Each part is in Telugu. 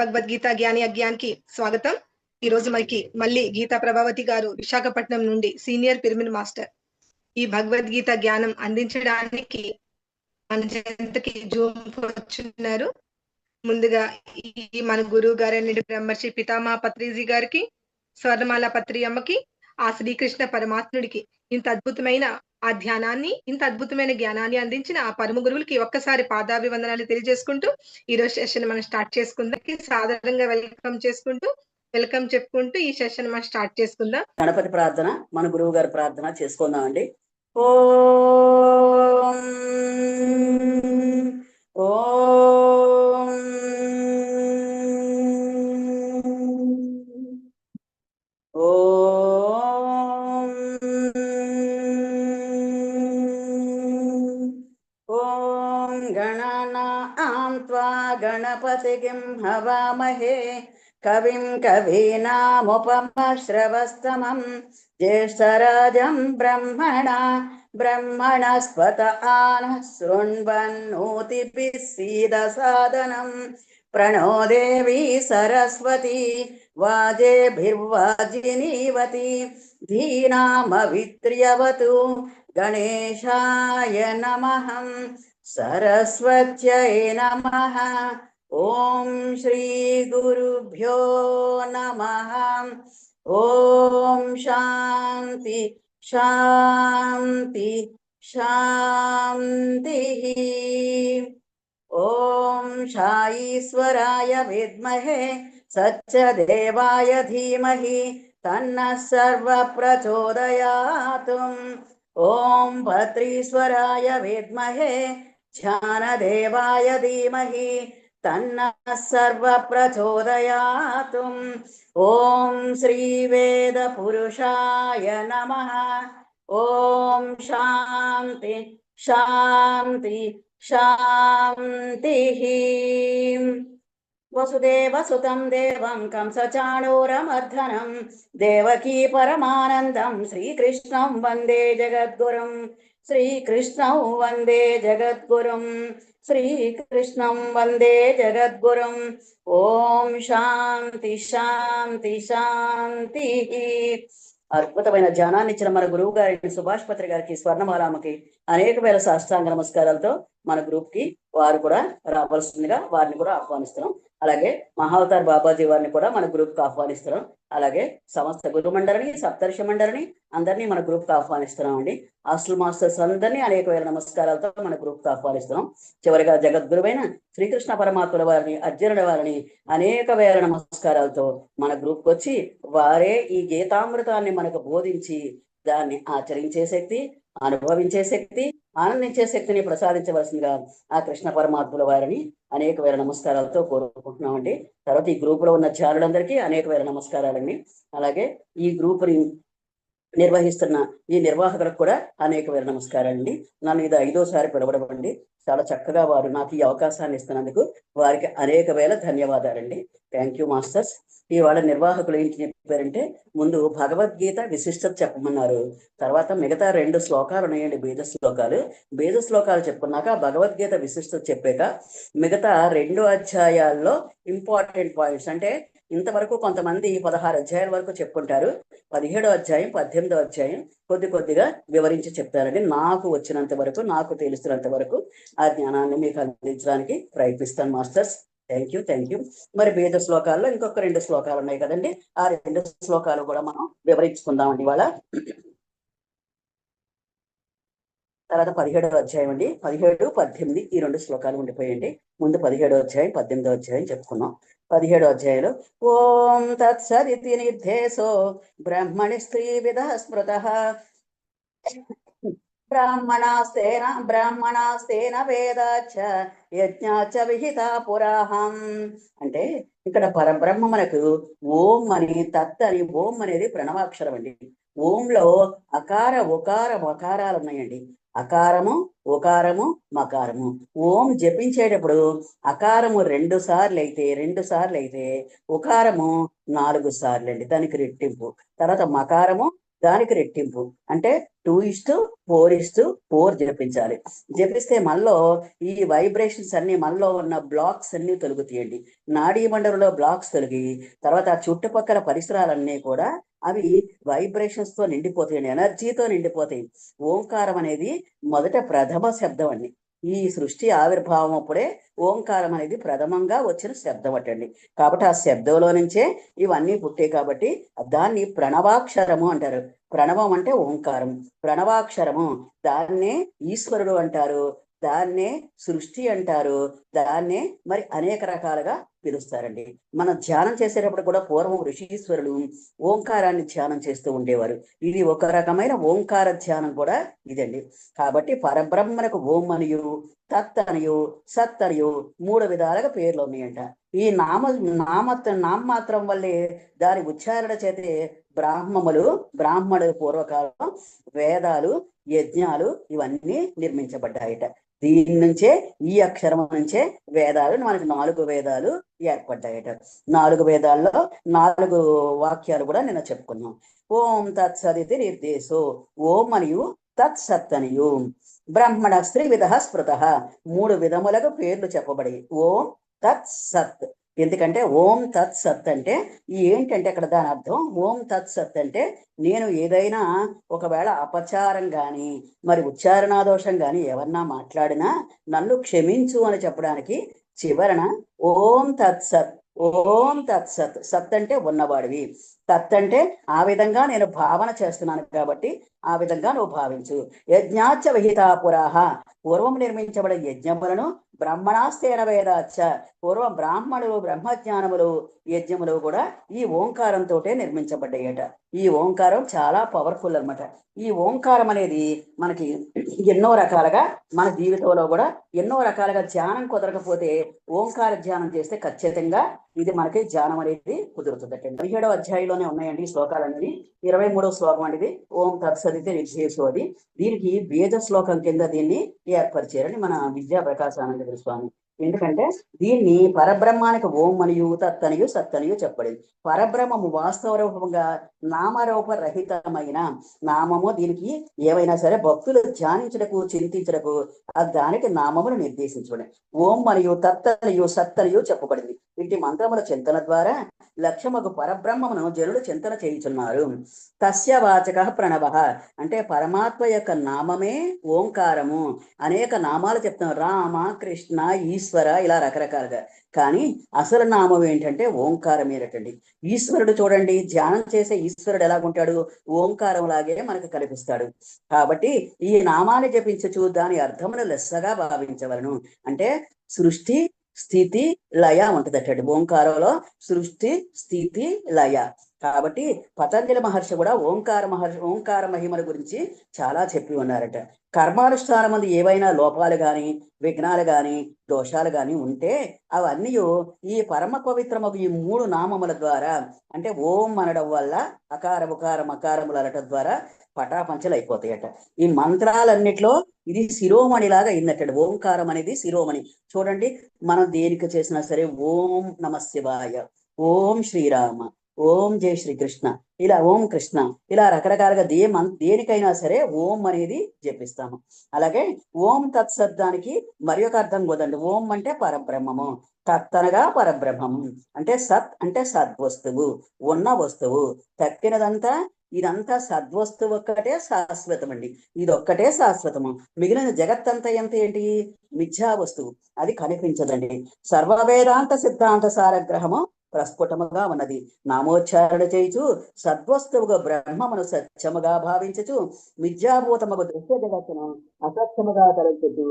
భగవద్గీత జ్ఞాని అజ్ఞానికి స్వాగతం. ఈ రోజు మనకి మళ్ళీ గీతా ప్రభావతి గారు విశాఖపట్నం నుండి సీనియర్ పిరమిడ్ మాస్టర్ ఈ భగవద్గీత జ్ఞానం అందించడానికి మన జయంతికి జూమ్ వచ్చున్నారు. ముందుగా ఈ మన గురువు గారైన బ్రహ్మర్షి పితామహ పత్రిజీ గారికి, స్వర్ణమాల పత్రి అమ్మకి, ఆ శ్రీకృష్ణ పరమాత్ముడికి ఇంత అద్భుతమైన ఆ ధ్యానాన్ని, ఇంత అద్భుతమైన జ్ఞానాన్ని అందించిన ఆ పరమ గురువులకి ఒక్కసారి పాదాభివందనాలు తెలియజేసుకుంటూ ఈ రోజు సెషన్ మనం స్టార్ట్ చేసుకుందాం. సాధారణంగా వెల్కమ్ చెప్పుకుంటూ ఈ సెషన్ మనం స్టార్ట్ చేసుకుందాం. గణపతి ప్రార్థన, మన గురువు గారి ప్రార్థన చేసుకుందామండి. ఓం ఓం ఓం ఓం గణానాం త్వా గణపతిం హవామహే కవిం కవీనాముపమశ్రవస్తమం జ్యేష్ఠరాజం బ్రహ్మణస్పత ఆనః శృణ్వన్నోతిభిः सीदसादनं प्रणो देवी सरस्वती वाजेभिर्वाजिनीवती धीनामवित्र्यवतु गणेशाय नमः सरस्वत्यै नमः। ओम श्री गुरुभ्यो नमः। ओम शांति शांति शांति। ओम शाईश्वराय विद्महे सत्यदेवाय धीमहि तन्नः सर्वः प्रचोदयात्। ओम भद्रीश्वराय विद्महे ज्ञानदेवाय धीमहि तन्नः सर्वः प्रचोदयात्। ओम श्री वेद पुरुषाय नमः। ओम शांति शांति शांति। वसुदेवसुतं देवं कंसचाणूरमर्दनं देवकी परमानन्दं श्रीकृष्णं वन्दे जगद्गुरुं। श्रीकृष्णं वन्दे जगद्गुरुं। श्रीकृष्णं वन्दे जगद्गुरुं। ओम शांति शांति शांति। అద్భుతమైన ధ్యానాన్ని ఇచ్చిన మన గురువు గారి సుభాష్ పత్రి గారికి, స్వర్ణమాలమ్మకి అనేక వేల సాష్టాంగ నమస్కారాలతో మన గ్రూప్ కి వారు కూడా రావాల్సిందిగా వారిని కూడా ఆహ్వానిస్తున్నాం. అలాగే మహావతార్ బాబాజీ వారిని కూడా మన గ్రూప్ కి ఆహ్వానిస్తున్నాం. అలాగే సమస్త గురు మండలిని, సప్తర్షి మండలిని అందరినీ మన గ్రూప్ కి ఆహ్వానిస్తున్నాం అండి. హాస్టల్ మాస్టర్స్ అందరినీ అనేక వేల నమస్కారాలతో మన గ్రూప్ కి ఆహ్వానిస్తున్నాం. చివరిగా జగద్గురువైన శ్రీకృష్ణ పరమాత్ముల వారిని, అర్జునుడి వారిని అనేక వేల నమస్కారాలతో మన గ్రూప్ కి వచ్చి వారే ఈ గీతామృతాన్ని మనకు బోధించి దాన్ని ఆచరించే శక్తి, అనుభవించే శక్తి, ఆనందించే శక్తిని ప్రసాదించవలసిందిగా ఆ కృష్ణ పరమాత్ముల వారిని అనేక వేల నమస్కారాలతో కోరుకుంటున్నామండి. తర్వాత ఈ గ్రూప్ లో ఉన్న ధ్యానులందరికీ అనేక వేల నమస్కారాలండి. అలాగే ఈ గ్రూప్ ని నిర్వహిస్తున్న ఈ నిర్వాహకులకు కూడా అనేక వేల నమస్కారాలండి. నన్ను ఇది 5వ సారి పిలవడం అండి. చాలా చక్కగా వారు నాకు ఈ అవకాశాన్ని ఇస్తున్నందుకు వారికి అనేక వేల ధన్యవాదాలండి. Thank you masters. ఇవాళ నిర్వాహకులు ఏంటి చెప్పారంటే, ముందు భగవద్గీత విశిష్టత చెప్పమన్నారు. తర్వాత మిగతా 2 శ్లోకాలు ఉన్నాయండి, బీజ శ్లోకాలు చెప్పుకున్నాక భగవద్గీత విశిష్టత చెప్పాక మిగతా 2 అధ్యాయాల్లో ఇంపార్టెంట్ పాయింట్స్, అంటే ఇంతవరకు కొంతమంది 16 అధ్యాయాల వరకు చెప్పుకుంటారు, 17వ అధ్యాయం 18వ అధ్యాయం కొద్దిగా వివరించి చెప్తారండి. నాకు వచ్చినంత వరకు, నాకు తెలుస్తున్నంత వరకు ఆ జ్ఞానాన్ని మీకు అందించడానికి ప్రయత్నిస్తాను మాస్టర్స్. Thank you. మరి బీజ శ్లోకాల్లో ఇంకొక 2 శ్లోకాలు ఉన్నాయి కదండి, ఆ 2 శ్లోకాలు కూడా మనం వివరించుకుందామండి ఇవాళ. తర్వాత 17వ అధ్యాయం అండి, 17, 18 ఈ 2 శ్లోకాలు ఉండిపోయండి. ముందు 17వ అధ్యాయం 18వ అధ్యాయం చెప్పుకున్నాం. 17వ అధ్యాయంలో ఓం తత్సదితి నిర్దేశో బ్రహ్మణి స్త్రీవిధ స్మృతః బ్రాహ్మణాస్తేన వేదాచ యజ్ఞాచ విహిత పురాహం. అంటే ఇక్కడ పరబ్రహ్మ మనకు ఓం అని, తత్ అని, ఓం అనేది ప్రణవాక్షరం అండి. ఓంలో అకార ఉకార మకారాలు ఉన్నాయండి. అకారము, ఉకారము, మకారము. ఓం జపించేటప్పుడు అకారము 2 సార్లు అయితే ఉకారము 4 సార్లు అండి, దానికి రెట్టింపు. తర్వాత మకారము దానికి రెట్టింపు అంటే 2:4:4 జపించాలి. జపిస్తే మనలో ఈ వైబ్రేషన్స్ అన్ని, మనలో ఉన్న బ్లాక్స్ అన్ని తొలుగుతాయండి. నాడీ మండలంలో బ్లాక్స్ తొలగి తర్వాత ఆ చుట్టుపక్కల పరిసరాలన్నీ కూడా అవి వైబ్రేషన్స్ తో నిండిపోతాయండి, ఎనర్జీతో నిండిపోతాయి. ఓంకారం అనేది మొదట ప్రథమ శబ్దం అండి. ఈ సృష్టి ఆవిర్భావం అప్పుడే ఓంకారం అనేది ప్రథమంగా వచ్చిన శబ్దం అటండి. కాబట్టి ఆ శబ్దంలో నుంచే ఇవన్నీ పుట్టాయి. కాబట్టి దాన్ని ప్రణవాక్షరము అంటారు. ప్రణవం అంటే ఓంకారం, ప్రణవాక్షరము. దాన్నే ఈశ్వరుడు అంటారు, దాన్నే సృష్టి అంటారు, దాన్నే మరి అనేక రకాలుగా పిలుస్తారండి. మనం ధ్యానం చేసేటప్పుడు కూడా పూర్వం ఋషీశ్వరులు ఓంకారాన్ని ధ్యానం చేస్తూ ఉండేవారు. ఇది ఒక రకమైన ఓంకార ధ్యానం కూడా ఇదండి. కాబట్టి పరబ్రహ్మణకు ఓం అనియు, తత్ అనియు, సత్ అనియు 3 విధాలుగా పేర్లు ఉన్నాయంట. ఈ నామమాత్రం వల్లే దాని ఉచ్చారణ చేతే బ్రాహ్మణులు పూర్వకాలం వేదాలు, యజ్ఞాలు ఇవన్నీ నిర్మించబడ్డాయట. దీని నుంచే, ఈ అక్షరం నుంచే వేదాలు, మనకి 4 వేదాలు ఏర్పడ్డాయట. 4 వేదాల్లో 4 వాక్యాలు కూడా నిన్న చెప్పుకున్నాం. ఓం తత్సదితి నిర్దేశో, ఓం అనియు తత్ సత్ అనియు బ్రహ్మణ త్రివిధ స్మృత 3 విధములకు పేర్లు చెప్పబడి ఓం తత్ సత్. ఎందుకంటే ఓం తత్ సత్ అంటే ఏంటంటే అక్కడ దాని అర్థం, ఓం తత్ సత్ అంటే నేను ఏదైనా ఒకవేళ అపచారం గాని మరి ఉచ్చారణాదోషం గాని ఎవరన్నా మాట్లాడినా నన్ను క్షమించు అని చెప్పడానికి చివరన ఓం తత్ సత్, ఓం తత్ సత్. సత్ అంటే ఉన్నవాడివి, తత్ అంటే ఆ విధంగా నేను భావన చేస్తున్నాను కాబట్టి ఆ విధంగా నువ్వు భావించు. యజ్ఞాచ విహితా పురాహ, పూర్వం నిర్మించబడే యజ్ఞములను బ్రహ్మణాస్తేన వేదాచ, పూర్వం బ్రాహ్మణులు బ్రహ్మజ్ఞానములు యజ్ఞములు కూడా ఈ ఓంకారంతో నిర్మించబడ్డాయట. ఈ ఓంకారం చాలా పవర్ఫుల్ అనమాట. ఈ ఓంకారం అనేది మనకి ఎన్నో రకాలుగా మన జీవితంలో కూడా ఎన్నో రకాలుగా ధ్యానం కుదరకపోతే ఓంకార ధ్యానం చేస్తే ఖచ్చితంగా ఇది మనకి ధ్యానం అనేది కుదురుతుందట. 17వ అధ్యాయంలోనే ఉన్నాయండి ఈ శ్లోకాలు అనేది. 23వ శ్లోకం అనేది ఓం తత్సదితే నిర్దేశో. అది దీనికి బీజ శ్లోకం కింద దీన్ని ఏర్పరిచారని మన విద్యా ప్రకాశానంద స్వామి. ఎందుకంటే దీన్ని పరబ్రహ్మానికి ఓం అనియు తత్ అనియు సత్ అనియు చెప్పబడింది. పరబ్రహ్మము వాస్తవ రూపంగా నామరూప రహితమైన నామము. దీనికి ఏమైనా సరే భక్తులు ధ్యానించడకు చింతించడకు దానికి నామమును నిర్దేశించబడి ఓం మరియు తత్ అనియు సత్ అనియు చెప్పబడింది. వీటి మంత్రముల చింతన ద్వారా లక్ష్యముకు పరబ్రహ్మమును జనులు చింతన చేయుచున్నారు. తస్య వాచక ప్రణవ అంటే పరమాత్మ యొక్క నామమే ఓంకారము. అనేక నామాలు చెప్తాం, రామ, కృష్ణ, ఈశ్వర ఇలా రకరకాలుగా. కానీ అసలు నామం ఏంటంటే ఓంకారమేనటండి. ఈశ్వరుడు చూడండి, ధ్యానం చేసే ఈశ్వరుడు ఎలాగుంటాడు, ఓంకారం లాగే మనకు కనిపిస్తాడు. కాబట్టి ఈ నామాన్ని జపించచ్చు దాని అర్థమును లెస్సగా భావించవలను. అంటే సృష్టి స్థితి లయ ఉంటదటండి ఓంకారంలో, సృష్టి స్థితి లయ. కాబట్టి పతంజలి మహర్షి కూడా ఓంకార మహిమల గురించి చాలా చెప్పి ఉన్నారట. కర్మానుష్ఠానం మంది ఏవైనా లోపాలు గాని విఘ్నాలు గాని దోషాలు గాని ఉంటే అవన్నీ ఈ పరమ పవిత్రమగు ఈ 3 నామముల ద్వారా, అంటే ఓం అనడం వల్ల అకార ఉకార మకారములు అనటం ద్వారా పటాపంచలు అయిపోతాయట. ఈ మంత్రాలన్నిట్లో ఇది శిరోమణిలాగా అయిందటండి. ఓంకారం అనేది శిరోమణి. చూడండి, మనం దేనికి చేసినా సరే ఓం నమ శివాయ, ఓం శ్రీరామ, ఓం జయ శ్రీకృష్ణ, ఇలా ఓం కృష్ణ, ఇలా రకరకాలుగా దేనికైనా సరే ఓం అనేది జపిస్తాము. అలాగే ఓం తత్సద్దానికి మరి ఒక అర్థం కుదండి. ఓం అంటే పరబ్రహ్మము, తత్ అనగా పరబ్రహ్మము. అంటే సత్ అంటే సద్వస్తువు, ఉన్న వస్తువు. తక్కినదంతా ఇదంతా సద్వస్తువు ఒక్కటే శాశ్వతం అండి. ఇది ఒక్కటే శాశ్వతము. మిగిలిన జగత్తంతా ఎంత ఏంటి, మిథ్యా వస్తువు, అది కనిపించదండి. సర్వవేదాంత సిద్ధాంత సారగ్రహము ప్రస్ఫుటముగా ఉన్నది. నామోచ్చారణ చేయుచు సద్వస్తువుగా బ్రహ్మమును సత్యముగా భావించుచు మిథ్యాభూతముగా దృశ్య జగత్తును అసత్యముగా తలచుచు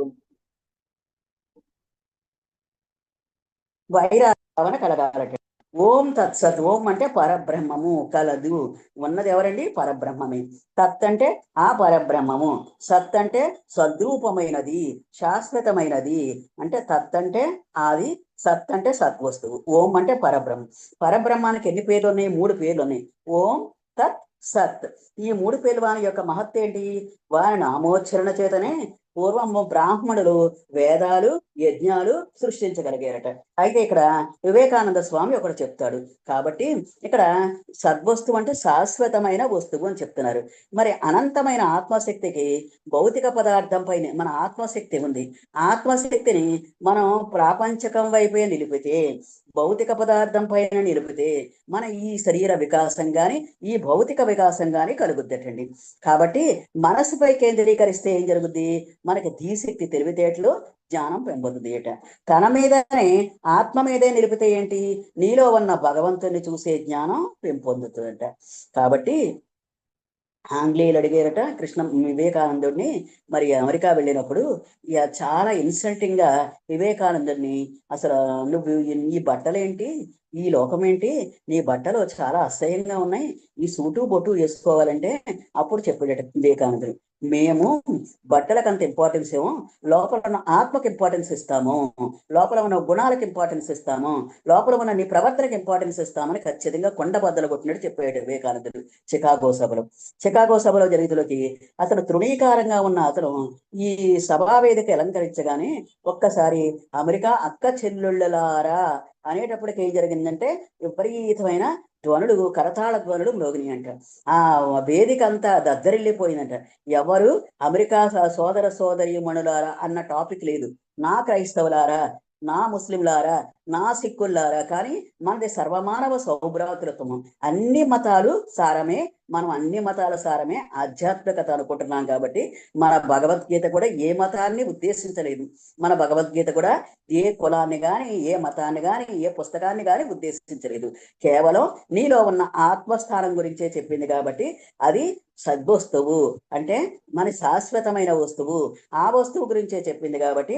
వైరాగ్యభావన కలగాలట. ఓం తత్సత్. ఓం అంటే పరబ్రహ్మము కలదు, ఉన్నది ఎవరండి, పరబ్రహ్మమే. తత్ అంటే ఆ పరబ్రహ్మము, సత్ అంటే సద్రూపమైనది, శాశ్వతమైనది. అంటే తత్ అంటే ఆది, సత్ అంటే సద్వస్తువు, ఓం అంటే పరబ్రహ్మం. పరబ్రహ్మానికి ఎన్ని పేర్లు ఉన్నాయి, 3 పేర్లు ఉన్నాయి. ఓం తత్ సత్. ఈ 3 పేర్లు వాని యొక్క మహత్వం ఏంటి, వారి నామోచ్చరణ చేతనే పూర్వం బ్రాహ్మణులు వేదాలు యజ్ఞాలు సృష్టించగలిగారట. అయితే ఇక్కడ వివేకానంద స్వామి ఒకటి చెప్తాడు. కాబట్టి ఇక్కడ సద్వస్తువు అంటే శాశ్వతమైన వస్తువు అని చెప్తున్నారు. మరి అనంతమైన ఆత్మశక్తికి భౌతిక పదార్థం పైన మన ఆత్మశక్తి ఉంది. ఆత్మశక్తిని మనం ప్రాపంచకం వైపే నిలిపితే, భౌతిక పదార్థం పైన నిలిపితే మన ఈ శరీర వికాసం గాని ఈ భౌతిక వికాసం గాని కలుగుద్దటండి. కాబట్టి మనసుపై కేంద్రీకరిస్తే ఏం జరుగుద్ది? మనకి ధీశక్తి, తెలివితేటలు, జ్ఞానం పెంపొందుతుంది అట. తన మీదనే ఆత్మ మీదే నిలిపితే ఏంటి? నీలో ఉన్న భగవంతుని చూసే జ్ఞానం పెంపొందుతుందట. కాబట్టి ఆంగ్లేయులు అడిగారట వివేకానందుడిని. మరి అమెరికా వెళ్ళినప్పుడు ఇక చాలా ఇన్సల్టింగ్ గా వివేకానందుడిని, అసలు నువ్వు ఈ బట్టలేంటి, ఈ లోకం ఏంటి, నీ బట్టలు చాలా అసహ్యంగా ఉన్నాయి, ఈ సూటు బొట్టు వేసుకోవాలంటే అప్పుడు చెప్పాడట వివేకానందుడు, మేము బట్టలకు అంత ఇంపార్టెన్స్ ఏమో, లోపల ఉన్న ఆత్మకి ఇంపార్టెన్స్ ఇస్తాము, లోపల ఉన్న గుణాలకు ఇంపార్టెన్స్ ఇస్తాము, లోపల ఉన్న నీ ప్రవర్తనకి ఇంపార్టెన్స్ ఇస్తామని ఖచ్చితంగా కొండ బద్దలు కొట్టినట్టు చెప్పాడు వివేకానందుడు చికాగో సభలో. చికాగో సభలో జరిగితులకి అతను తృణీకారంగా ఉన్న అతను ఈ సభావేదిక అలంకరించగానే ఒక్కసారి అమెరికా అక్క చెల్లుళ్ళలారా అనేటప్పటికి ఏం జరిగిందంటే విపరీతమైన ధ్వనులు, కరతాళ ధ్వనులు మ్రోగినాయి అంట. ఆ వేదిక అంతా దద్దరిల్లిపోయిందంట. ఎవరు అమెరికా సోదర సోదరి మణులారా అన్న టాపిక్ లేదు. నా క్రైస్తవులారా, నా ముస్లింలారా, నా సిక్కుల్లారా, కానీ మనది సర్వమానవ సౌభ్రాతృత్వము. అన్ని మతాలు సారమే, మనం అన్ని మతాల సారమే ఆధ్యాత్మికత అనుకుంటున్నాం. కాబట్టి మన భగవద్గీత కూడా ఏ మతాన్ని ఉద్దేశించలేదు. మన భగవద్గీత కూడా ఏ కులాన్ని కానీ, ఏ మతాన్ని కానీ, ఏ పుస్తకాన్ని కానీ ఉద్దేశించలేదు. కేవలం నీలో ఉన్న ఆత్మస్థానం గురించే చెప్పింది. కాబట్టి అది సద్వస్తువు, అంటే మన శాశ్వతమైన వస్తువు, ఆ వస్తువు గురించే చెప్పింది. కాబట్టి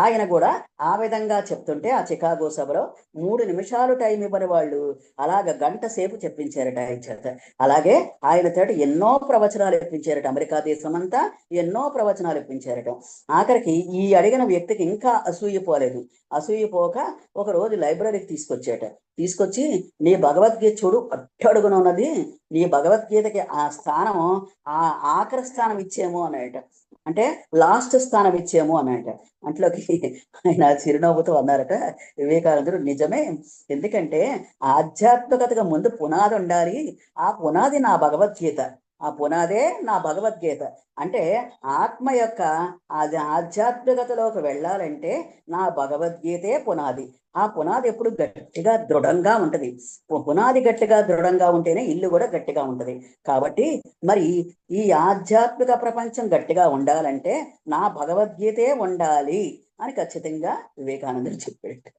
ఆయన కూడా ఆ విధంగా చెప్తుంటే ఆ చికాగో సభలో 3 నిమిషాలు టైం ఇవ్వని వాళ్ళు అలాగ గంట సేపు చెప్పించారట ఆయన చేత. అలాగే ఆయన తోటి ఎన్నో ప్రవచనాలు ఇప్పించారట. అమెరికా దేశం అంతా ఎన్నో ప్రవచనాలు ఇప్పించారట. ఆఖరికి ఈ అడిగిన వ్యక్తికి ఇంకా అసూయపోలేదు. అసూయపోక ఒక రోజు లైబ్రరీకి తీసుకొచ్చి నీ భగవద్గీత చూడు, అట్టడుగున ఉన్నది, నీ భగవద్గీతకి ఆ స్థానం, ఆ ఆఖరి స్థానం ఇచ్చేమో అన్నాయట. అంటే లాస్ట్ స్థానం ఇచ్చేమో అన్నాయట. అంట్లోకి ఆయన చిరునవ్వుతో అన్నారట వివేకానందుడు, నిజమే, ఎందుకంటే ఆధ్యాత్మికతగా ముందు పునాది ఉండాలి, ఆ పునాది నా భగవద్గీత, ఆ పునాదే నా భగవద్గీత. అంటే ఆత్మ యొక్క ఆధ్యాత్మికతలోకి వెళ్ళాలంటే నా భగవద్గీతే పునాది. ఆ పునాది ఎప్పుడు గట్టిగా దృఢంగా ఉంటది. పునాది గట్టిగా దృఢంగా ఉంటేనే ఇల్లు కూడా గట్టిగా ఉంటది. కాబట్టి మరి ఈ ఆధ్యాత్మిక ప్రపంచం గట్టిగా ఉండాలంటే నా భగవద్గీతే ఉండాలి అని ఖచ్చితంగా వివేకానందుడు చెప్పాడు.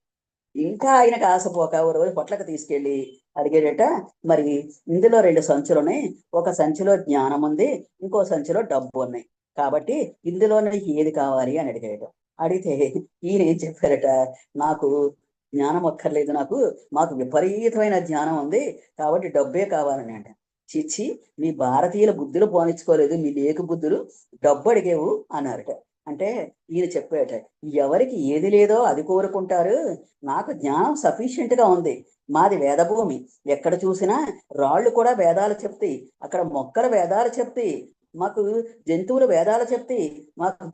ఇంకా ఆయనకు ఆశపోక ఓ రోజు పొట్లకు తీసుకెళ్ళి అడిగాడట, మరి ఇందులో 2 సంచులు ఉన్నాయి, ఒక సంచిలో జ్ఞానం ఉంది, ఇంకో సంచిలో డబ్బు ఉన్నాయి, కాబట్టి ఇందులో నీకు ఏది కావాలి అని అడిగాడు. అడిగితే ఈయన ఏం చెప్పారట, నాకు జ్ఞానం అక్కర్లేదు, మాకు విపరీతమైన జ్ఞానం ఉంది, కాబట్టి డబ్బే కావాలని అంట. చిచ్చి, మీ భారతీయుల బుద్ధులు పోనిచ్చుకోలేదు, మీ లేకు బుద్ధులు డబ్బు అడిగేవు అన్నారట. అంటే ఈయన చెప్పాట, ఎవరికి ఏది లేదో అది కోరుకుంటారు, నాకు జ్ఞానం సఫిషియెంట్ గా ఉంది, మాది వేదభూమి, ఎక్కడ చూసినా రాళ్ళు కూడా వేదాలు చెప్తాయి, అక్కడ మొక్కలు వేదాలు చెప్తాయి, మాకు జంతువులు వేదాలు చెప్తాయి, మాకు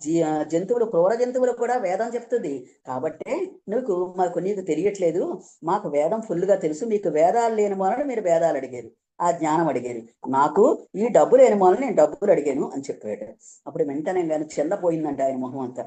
జంతువులు, క్రూర జంతువులు కూడా వేదం చెప్తుంది. కాబట్టి నీకు తెలియట్లేదు, మాకు వేదం ఫుల్గా తెలుసు, మీకు వేదాలు లేని వాళ్ళని మీరు వేదాలు అడిగారు, ఆ జ్ఞానం అడిగారు, నాకు ఈ డబ్బు లేని వాళ్ళని నేను డబ్బులు అడిగాను అని చెప్పాడు. అప్పుడు వెంటనే కానీ చెందపోయిందంట ఆయన మొహం అంతా.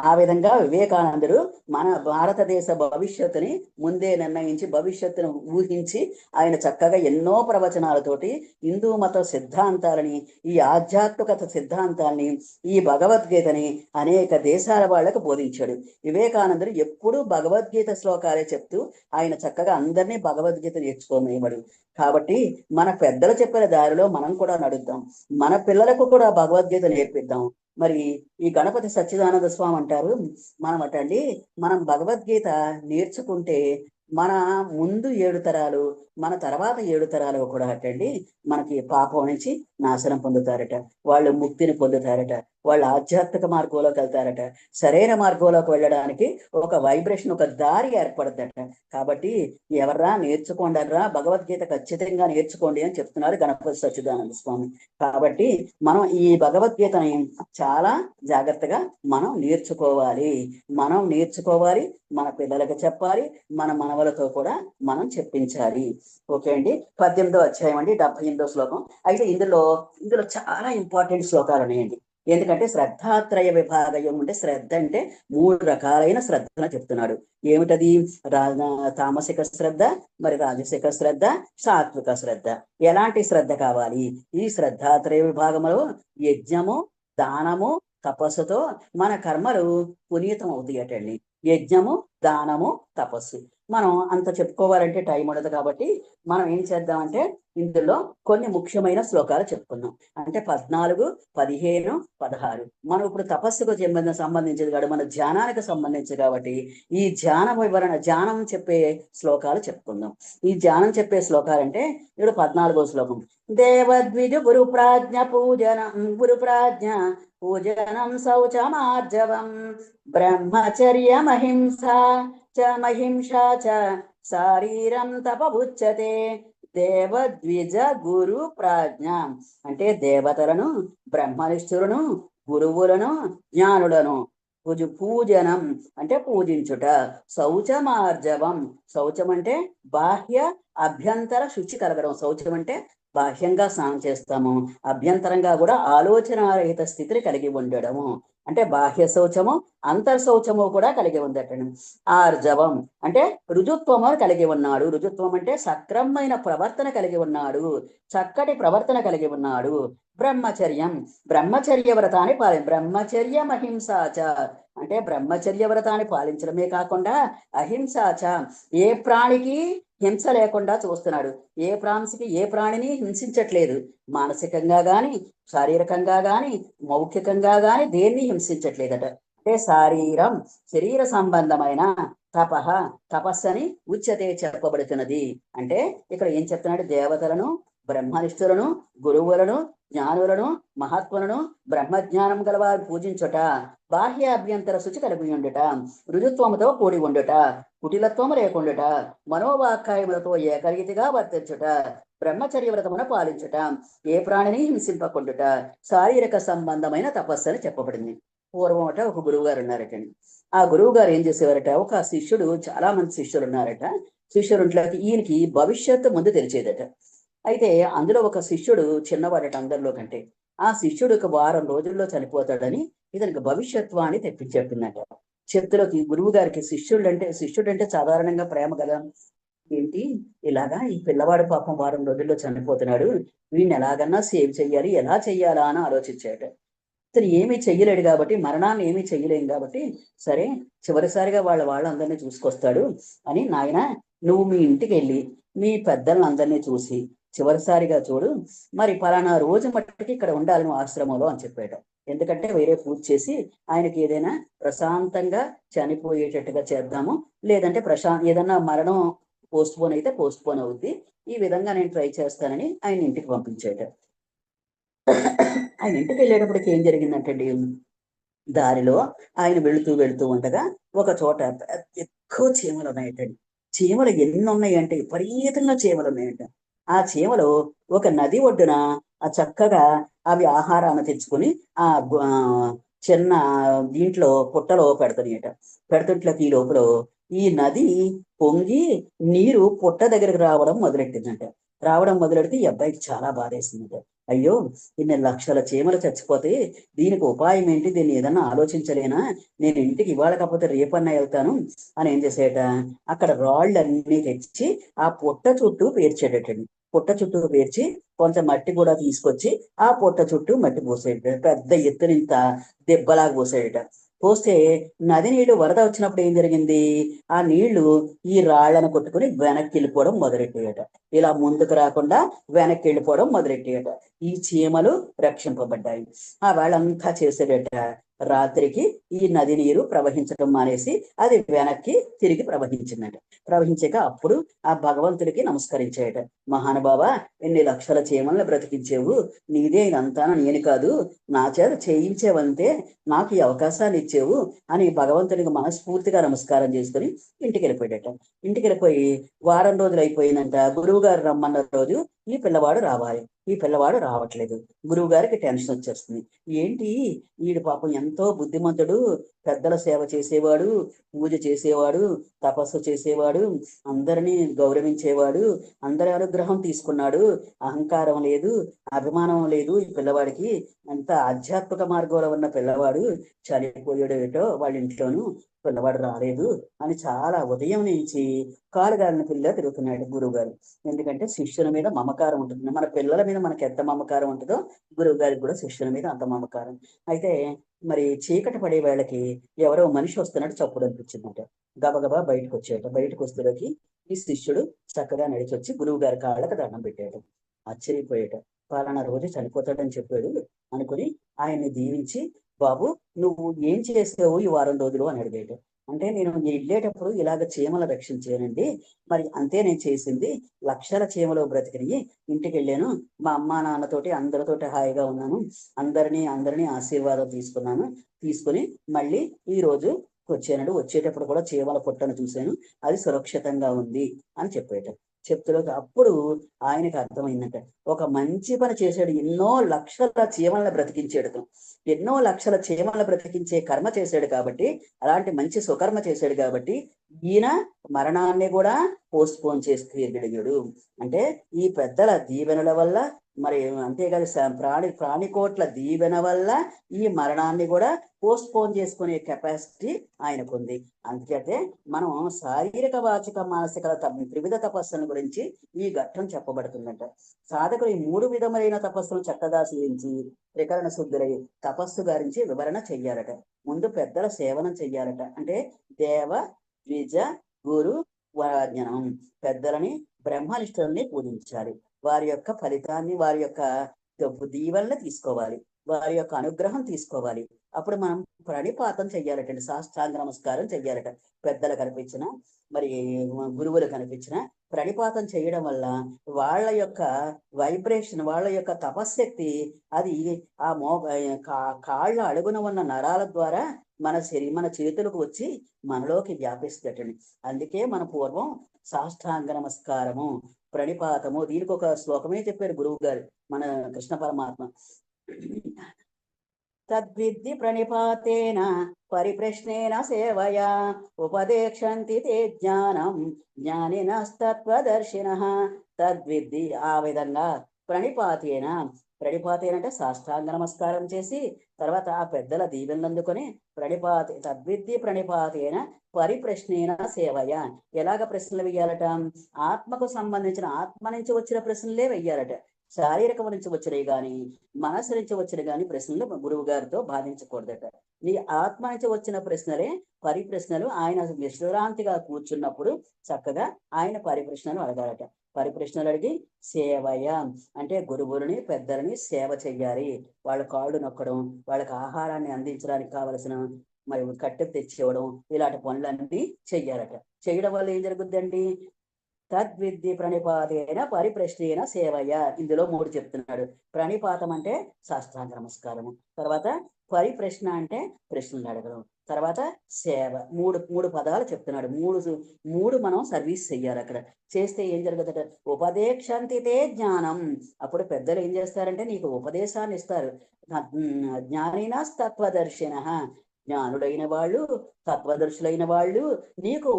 ఆ విధంగా వివేకానందుడు మన భారతదేశ భవిష్యత్తుని ముందే నిర్ణయించి, భవిష్యత్తును ఊహించి ఆయన చక్కగా ఎన్నో ప్రవచనాలతోటి హిందూ మత సిద్ధాంతాలని, ఈ ఆధ్యాత్మికత సిద్ధాంతాలని, ఈ భగవద్గీతని అనేక దేశాల వాళ్లకు బోధించాడు. వివేకానందుడు ఎప్పుడూ భగవద్గీత శ్లోకాలే చెప్తూ ఆయన చక్కగా అందరినీ భగవద్గీత నేర్చుకోనివ్వడు. కాబట్టి మన పెద్దలు చెప్పిన దారిలో మనం కూడా నడుద్దాం, మన పిల్లలకు కూడా భగవద్గీత నేర్పిద్దాం. మరి ఈ గణపతి సచ్చిదానంద స్వామి అంటారు, మనం భగవద్గీత నేర్చుకుంటే మన ముందు 7 తరాలు, మన తర్వాత 7 తరాలు కూడా మనకి పాపం నుంచి నాశనం పొందుతారట, వాళ్ళు ముక్తిని పొందుతారట, వాళ్ళు ఆధ్యాత్మిక మార్గంలోకి వెళ్తారట, సరైన మార్గంలోకి వెళ్ళడానికి ఒక వైబ్రేషన్, ఒక దారి ఏర్పడుతుందట. కాబట్టి ఎవర్రా నేర్చుకోండిరా, భగవద్గీత ఖచ్చితంగా నేర్చుకోండి అని చెప్తున్నారు గణపతి సచ్చిదానంద స్వామి. కాబట్టి మనం ఈ భగవద్గీతని చాలా జాగ్రత్తగా మనం నేర్చుకోవాలి, మన పిల్లలకు చెప్పాలి, మన మనవలతో కూడా మనం చెప్పించాలి. ఓకే అండి. 18వ అధ్యాయం అండి, 78వ శ్లోకం. అయితే ఇందులో చాలా ఇంపార్టెంట్ శ్లోకాలు ఉన్నాయండి. ఎందుకంటే శ్రద్ధాత్రయ విభాగం అంటే శ్రద్ధ అంటే 3 రకాలైన శ్రద్ధను చెప్తున్నాడు. ఏమిటది? తామసిక శ్రద్ధ, మరి రాజసిక శ్రద్ధ, సాత్విక శ్రద్ధ. ఎలాంటి శ్రద్ధ కావాలి? ఈ శ్రద్ధాత్రయ విభాగంలో యజ్ఞము, దానము, తపస్సుతో మన కర్మలు పునీతం అవుతాయటండి. యజ్ఞము, దానము, తపస్సు. మనం అంత చెప్పుకోవాలంటే టైం ఉండదు. కాబట్టి మనం ఏం చేద్దామంటే ఇందులో కొన్ని ముఖ్యమైన శ్లోకాలు చెప్పుకుందాం. అంటే 14, 15, 16. మనం ఇప్పుడు తపస్సుకు సంబంధించింది కాదు, మన ధ్యానానికి సంబంధించి కాబట్టి ఈ ధ్యానం చెప్పే శ్లోకాలు చెప్పుకుందాం. ఈ ధ్యానం చెప్పే శ్లోకాలు అంటే ఇప్పుడు 14వ శ్లోకం. దేవద్విజు గురు ప్రాజ్ఞ పూజనం శౌచమార్జవం బ్రహ్మచర్యమహింసా చ శారీరం తపముచ్యతే. దేవద్విజ గురు ప్రాజ్ఞ అంటే దేవతలను, బ్రహ్మనిష్ఠులను, గురువులను, జ్ఞానులను. పూజనం అంటే పూజించుట. శౌచమార్జవం, శౌచం అంటే బాహ్య అభ్యంతర శుచి కలగడం. శౌచం అంటే బాహ్యంగా స్నానం చేస్తాము, అభ్యంతరంగా కూడా ఆలోచనారహిత స్థితిని కలిగి ఉండడము. అంటే బాహ్య శౌచము, అంతర్ శౌచము కూడా కలిగి ఉందటండి. ఆర్జవం అంటే రుజుత్వము కలిగి ఉన్నాడు. రుజుత్వం అంటే సక్రమమైన ప్రవర్తన కలిగి ఉన్నాడు, చక్కటి ప్రవర్తన కలిగి ఉన్నాడు. బ్రహ్మచర్య వ్రతాన్ని బ్రహ్మచర్యం అహింసాచ అంటే బ్రహ్మచర్య వ్రతాన్ని పాలించడమే కాకుండా అహింసాచ ఏ ప్రాణికి హింస లేకుండా చూస్తున్నాడు. ఏ ప్రాణిని హింసించట్లేదు. మానసికంగా గాని, శారీరకంగా గాని, మౌఖికంగా గాని దేన్ని హింసించట్లేదట. అంటే శరీర సంబంధమైన తపస్సని ఉచ్యతే చెప్పబడుతున్నది. అంటే ఇక్కడ ఏం చెప్తున్నాడు? దేవతలను, బ్రహ్మనిష్ఠులను, గురువులను, జ్ఞానులను, మహాత్ములను, బ్రహ్మజ్ఞానం గలవారు పూజించుట, బాహ్య అభ్యంతర శుచి కలిగి ఉండుట, రుజుత్వముతో కూడి ఉండుట, కుటిలత్వము లేకుండుట, మనోవాక్కాయములతో ఏకరీతిగా వర్తించుట, బ్రహ్మచర్య వ్రతమును పాలించుట, ఏ ప్రాణిని హింసింపకుండుట, శారీరక సంబంధమైన తపస్సు అని చెప్పబడింది. పూర్వం ఒక గురువు గారు ఉన్నారటండి. ఆ గురువు గారు ఏం చేసేవారట, ఒక శిష్యుడు, చాలా మంది శిష్యులు ఉన్నారట. శిష్యులుంట్లోకి ఈయనకి భవిష్యత్తు ముందు తెలిసేదట. అయితే అందులో ఒక శిష్యుడు చిన్నవాడట అందరిలో కంటే. ఆ శిష్యుడు ఒక వారం రోజుల్లో చనిపోతాడని ఇతనికి భవిష్యత్వాన్ని చెప్పిందట. చెప్తులోకి గురువు గారికి శిష్యుడంటే సాధారణంగా ప్రేమ కదా. ఏంటి ఇలాగా ఈ పిల్లవాడు పాపం వారం రోజుల్లో చనిపోతున్నాడు, వీడిని ఎలాగన్నా సేవ్ చెయ్యాలి, ఎలా చెయ్యాలా అని ఆలోచించాడు. ఇతను ఏమీ చెయ్యలేడు కాబట్టి, మరణాన్ని ఏమీ చెయ్యలేం కాబట్టి, సరే చివరిసారిగా వాళ్ళందరినీ చూసుకొస్తాడు అని, నాయన నువ్వు మీ ఇంటికి వెళ్ళి మీ పెద్దలను అందరినీ చూసి చివరిసారిగా చూడు, మరి పలానా రోజు మట్టికి ఇక్కడ ఉండాలి నువ్వు ఆశ్రమంలో అని చెప్పాడు. ఎందుకంటే వేరే పూజ చేసి ఆయనకి ఏదైనా ప్రశాంతంగా చనిపోయేటట్టుగా చేద్దాము, లేదంటే ఏదన్నా మరణం పోస్ట్పోన్ అయితే పోస్ట్పోన్ అవుద్ది, ఈ విధంగా నేను ట్రై చేస్తానని ఆయన ఇంటికి పంపించాడు. ఆయన ఇంటికి వెళ్ళేటప్పటికి ఏం జరిగిందంటే, దారిలో ఆయన వెళుతూ ఉండగా ఒక చోట ఎక్కువ చీమలు ఉన్నాయటండి. చీమలు ఎన్ని ఉన్నాయంటే విపరీతంగా చీమలు ఉన్నాయంట. ఆ చీమలు ఒక నది ఒడ్డున చక్కగా అవి ఆహారాన్ని తెచ్చుకొని ఆ చిన్న దీంట్లో పుట్టలో పెడుతుంట్లకి ఈ లోపల ఈ నది పొంగి నీరు పుట్ట దగ్గరకు రావడం మొదలెడితే ఈ అబ్బాయికి చాలా బాధేసిందట. అయ్యో ఇన్ని లక్షల చీమలు చచ్చిపోతే దీనికి ఉపాయం ఏంటి, దీన్ని ఏదన్నా ఆలోచించలేనా, నేను ఇంటికి ఇవాళ కాకపోతే రేపన్నా వెళ్తాను అని ఏం చేసేట, అక్కడ రాళ్ళన్నీ తెచ్చి ఆ పుట్ట చుట్టూ పేర్చేటండి. పుట్ట చుట్టూ పేర్చి కొంచెం మట్టి కూడా తీసుకొచ్చి ఆ పుట్ట చుట్టూ మట్టి పోసేట, పెద్ద ఎత్తునింత దెబ్బలాగా పోసేట. పోస్తే నది నీళ్లు వరద వచ్చినప్పుడు ఏం జరిగింది, ఆ నీళ్లు ఈ రాళ్లను కొట్టుకుని వెనక్కి వెళ్ళిపోవడం మొదలెట్టేయట. ఇలా ముందుకు రాకుండా వెనక్కి వెళ్ళిపోవడం మొదలెట్టేయట. ఈ చీమలు రక్షింపబడ్డాయి. ఆ వాళ్ళంతా చేసేటట్ట రాత్రికి ఈ నది నీరు ప్రవహించడం మానేసి అది వెనక్కి తిరిగి ప్రవహించిందట. ప్రవహించాక అప్పుడు ఆ భగవంతుడికి నమస్కరించాయట. మహానుభావ, ఎన్ని లక్షల చీమలను బ్రతికించేవు, నీదే ఇదంతా, నేను కాదు, నా చేత చేయించేవంతే, నాకు ఈ అవకాశాన్ని ఇచ్చేవు అని భగవంతుడికి మనస్ఫూర్తిగా నమస్కారం చేసుకుని ఇంటికి వెళ్ళిపోయాడట. ఇంటికి వెళ్ళిపోయి వారం రోజులు అయిపోయిందంట. గురువు గారు రమ్మన్న రోజు ఈ పిల్లవాడు రావాలి, ఈ పిల్లవాడు రావట్లేదు. గురువు గారికి టెన్షన్ వచ్చేస్తుంది. ఏంటి, వీడు పాపం ఎంతో బుద్ధిమంతుడు, పెద్దల సేవ చేసేవాడు, పూజ చేసేవాడు, తపస్సు చేసేవాడు, అందరినీ గౌరవించేవాడు, అందరి అనుగ్రహం తీసుకున్నాడు, అహంకారం లేదు, అభిమానం లేదు ఈ పిల్లవాడికి, అంత ఆధ్యాత్మిక మార్గంలో ఉన్న పిల్లవాడు చనిపోయాడు ఏటో వాళ్ళ ఇంట్లోనూ, పిల్లవాడు రాలేదు అని చాలా ఉదయం నుంచి కాలుగాలిన పిల్ల తిరుగుతున్నాడు గురువు గారు. ఎందుకంటే శిష్యుల మీద మమకారం ఉంటుంది. మన పిల్లల మీద మనకి ఎంత మమకారం ఉంటుందో గురువు గారికి కూడా శిష్యుల మీద అంత మమకారం. అయితే మరి చీకటి పడే వేళకి ఎవరో మనిషి వస్తున్నట్టు చప్పుడు అనిపించిందట. గబగబా బయటకు వచ్చాట. బయటకు వస్తేలోకి ఈ శిష్యుడు చక్కగా నడిచి వచ్చి గురువు గారి కాళ్ళకి దండం పెట్టాడు. ఆశ్చర్యపోయాట. పలానా రోజు చనిపోతాడని చెప్పాడు అనుకుని ఆయన్ని దీవించి, బాబు నువ్వు ఏం చేసావు ఈ వారం రోజులు అని అడిగాడు. అంటే నేను వెళ్ళేటప్పుడు ఇలాగ చీమలు రక్షించానండి, మరి అంతే నేను చేసింది, లక్షల చీమలు బ్రతికినాయి, ఇంటికి వెళ్ళాను, మా అమ్మా నాన్నతోటి అందరితోటి హాయిగా ఉన్నాను, అందరినీ ఆశీర్వాదం తీసుకున్నాను, తీసుకుని మళ్ళీ ఈ రోజు వచ్చాను, వచ్చేటప్పుడు కూడా చీమల పుట్టను చూశాను, అది సురక్షితంగా ఉంది అని చెప్పేట. చెప్తులోకి అప్పుడు ఆయనకు అర్థమైందంట, ఒక మంచి పని చేశాడు, ఎన్నో లక్షల చీమలను బ్రతికించాడు, ఎన్నో లక్షల చీమలను బ్రతికించే కర్మ చేశాడు కాబట్టి, అలాంటి మంచి సుకర్మ చేశాడు కాబట్టి ఈయన మరణాన్ని కూడా పోస్ట్పోన్ చేసుకోగలిగాడు. అంటే ఈ పెద్దల దీవెనల వల్ల, మరి అంతేకాదు ప్రాణికోట్ల దీవెన వల్ల ఈ మరణాన్ని కూడా పోస్ట్పోన్ చేసుకునే కెపాసిటీ ఆయనకుంది. అందుచేతే మనం శారీరక, వాచిక, మానసిక త్రివిధ తపస్సుల గురించి ఈ ఘట్టం చెప్పబడుతుందంట. సాధకులు ఈ 3 విధములైన తపస్సును చక్కగా సేవించి త్రికరణ శుద్ధులై తపస్సు గురించి వివరణ చెయ్యాలట. ముందు పెద్దల సేవనం చెయ్యాలట. అంటే దేవ, ద్విజ, గురు, వరాజ్ఞనం, పెద్దలని, బ్రహ్మనిష్ఠుల్ని పూజించాలి. వారి యొక్క ఫలితాన్ని, వారి యొక్క దీవెనలు తీసుకోవాలి, వారి యొక్క అనుగ్రహం తీసుకోవాలి. అప్పుడు మనం ప్రణిపాతం చెయ్యాలటండి, సాష్టాంగ నమస్కారం చెయ్యాలట. పెద్దలు కనిపించిన, మరి గురువులు కనిపించిన ప్రణిపాతం చేయడం వల్ల వాళ్ళ యొక్క వైబ్రేషన్, వాళ్ళ యొక్క తపశ్శక్తి అది ఆ కాళ్ళ అడుగున ఉన్న నరాల ద్వారా మన చేతులకు వచ్చి మనలోకి వ్యాపిస్తటండి. అందుకే మన పూర్వం సాష్టాంగ నమస్కారము, ప్రణిపాతము, దీనికి ఒక శ్లోకమే చెప్పారు గురువు గారు, మన కృష్ణ పరమాత్మ. తద్విద్ధి ప్రణిపాతేన పరిప్రశ్నేన సేవయా ఉపదేక్షంతి తే జ్ఞానం జ్ఞానినస్తత్వదర్శినః. తద్విద్ధి, ఆ విధంగా, ప్రణిపాతేన, ప్రణిపాతేన అంటే సాష్టాంగ నమస్కారం చేసి తర్వాత ఆ పెద్దల దీవెనలు అందుకొని తద్విద్ధి ప్రణిపాతేన పరిప్రశ్నేన సేవయ. ఎలాగ ప్రశ్నలు వెయ్యాలట? ఆత్మకు సంబంధించిన, ఆత్మ నుంచి వచ్చిన ప్రశ్నలే వెయ్యాలట. శారీరకం నుంచి వచ్చినవి కానీ, మనసు నుంచి వచ్చిన కానీ ప్రశ్నలు గురువు గారితో బాధించకూడదట. నీ ఆత్మ నుంచి వచ్చిన ప్రశ్నలే పరిప్రశ్నలు. ఆయన విశ్రాంతిగా కూర్చున్నప్పుడు చక్కగా ఆయన పరిప్రశ్నలు అడగాలట. పరిప్రశ్నలు అడిగి సేవయ అంటే గురువులని, పెద్దలని సేవ చెయ్యాలి. వాళ్ళ కాళ్ళు నొక్కడం, వాళ్ళకి ఆహారాన్ని అందించడానికి కావలసిన మరి కట్టెలు తెచ్చివ్వడం, ఇలాంటి పనులన్నీ చెయ్యాలట. చేయడం వల్ల ఏం జరుగుద్దండి? తద్విద్ధి ప్రణిపాతేన పరిప్రశ్నేన సేవయ. ఇందులో 3 చెప్తున్నాడు. ప్రణిపాతం అంటే సాష్టాంగ నమస్కారము, తర్వాత పరిప్రశ్న అంటే ప్రశ్నలు అడగడం, తర్వాత సేవ. మూడు పదాలు చెప్తున్నాడు. మూడు మనం సర్వీస్ చెయ్యాలి. అక్కడ చేస్తే ఏం జరుగుతుంట? ఉపదేక్షంతి తే జ్ఞానం. అప్పుడు పెద్దలు ఏం చేస్తారంటే నీకు ఉపదేశాన్ని ఇస్తారు. జ్ఞానినస్తత్వదర్శినః. జ్ఞానుడైన వాళ్ళు, తత్వదర్శులైన వాళ్ళు నీకు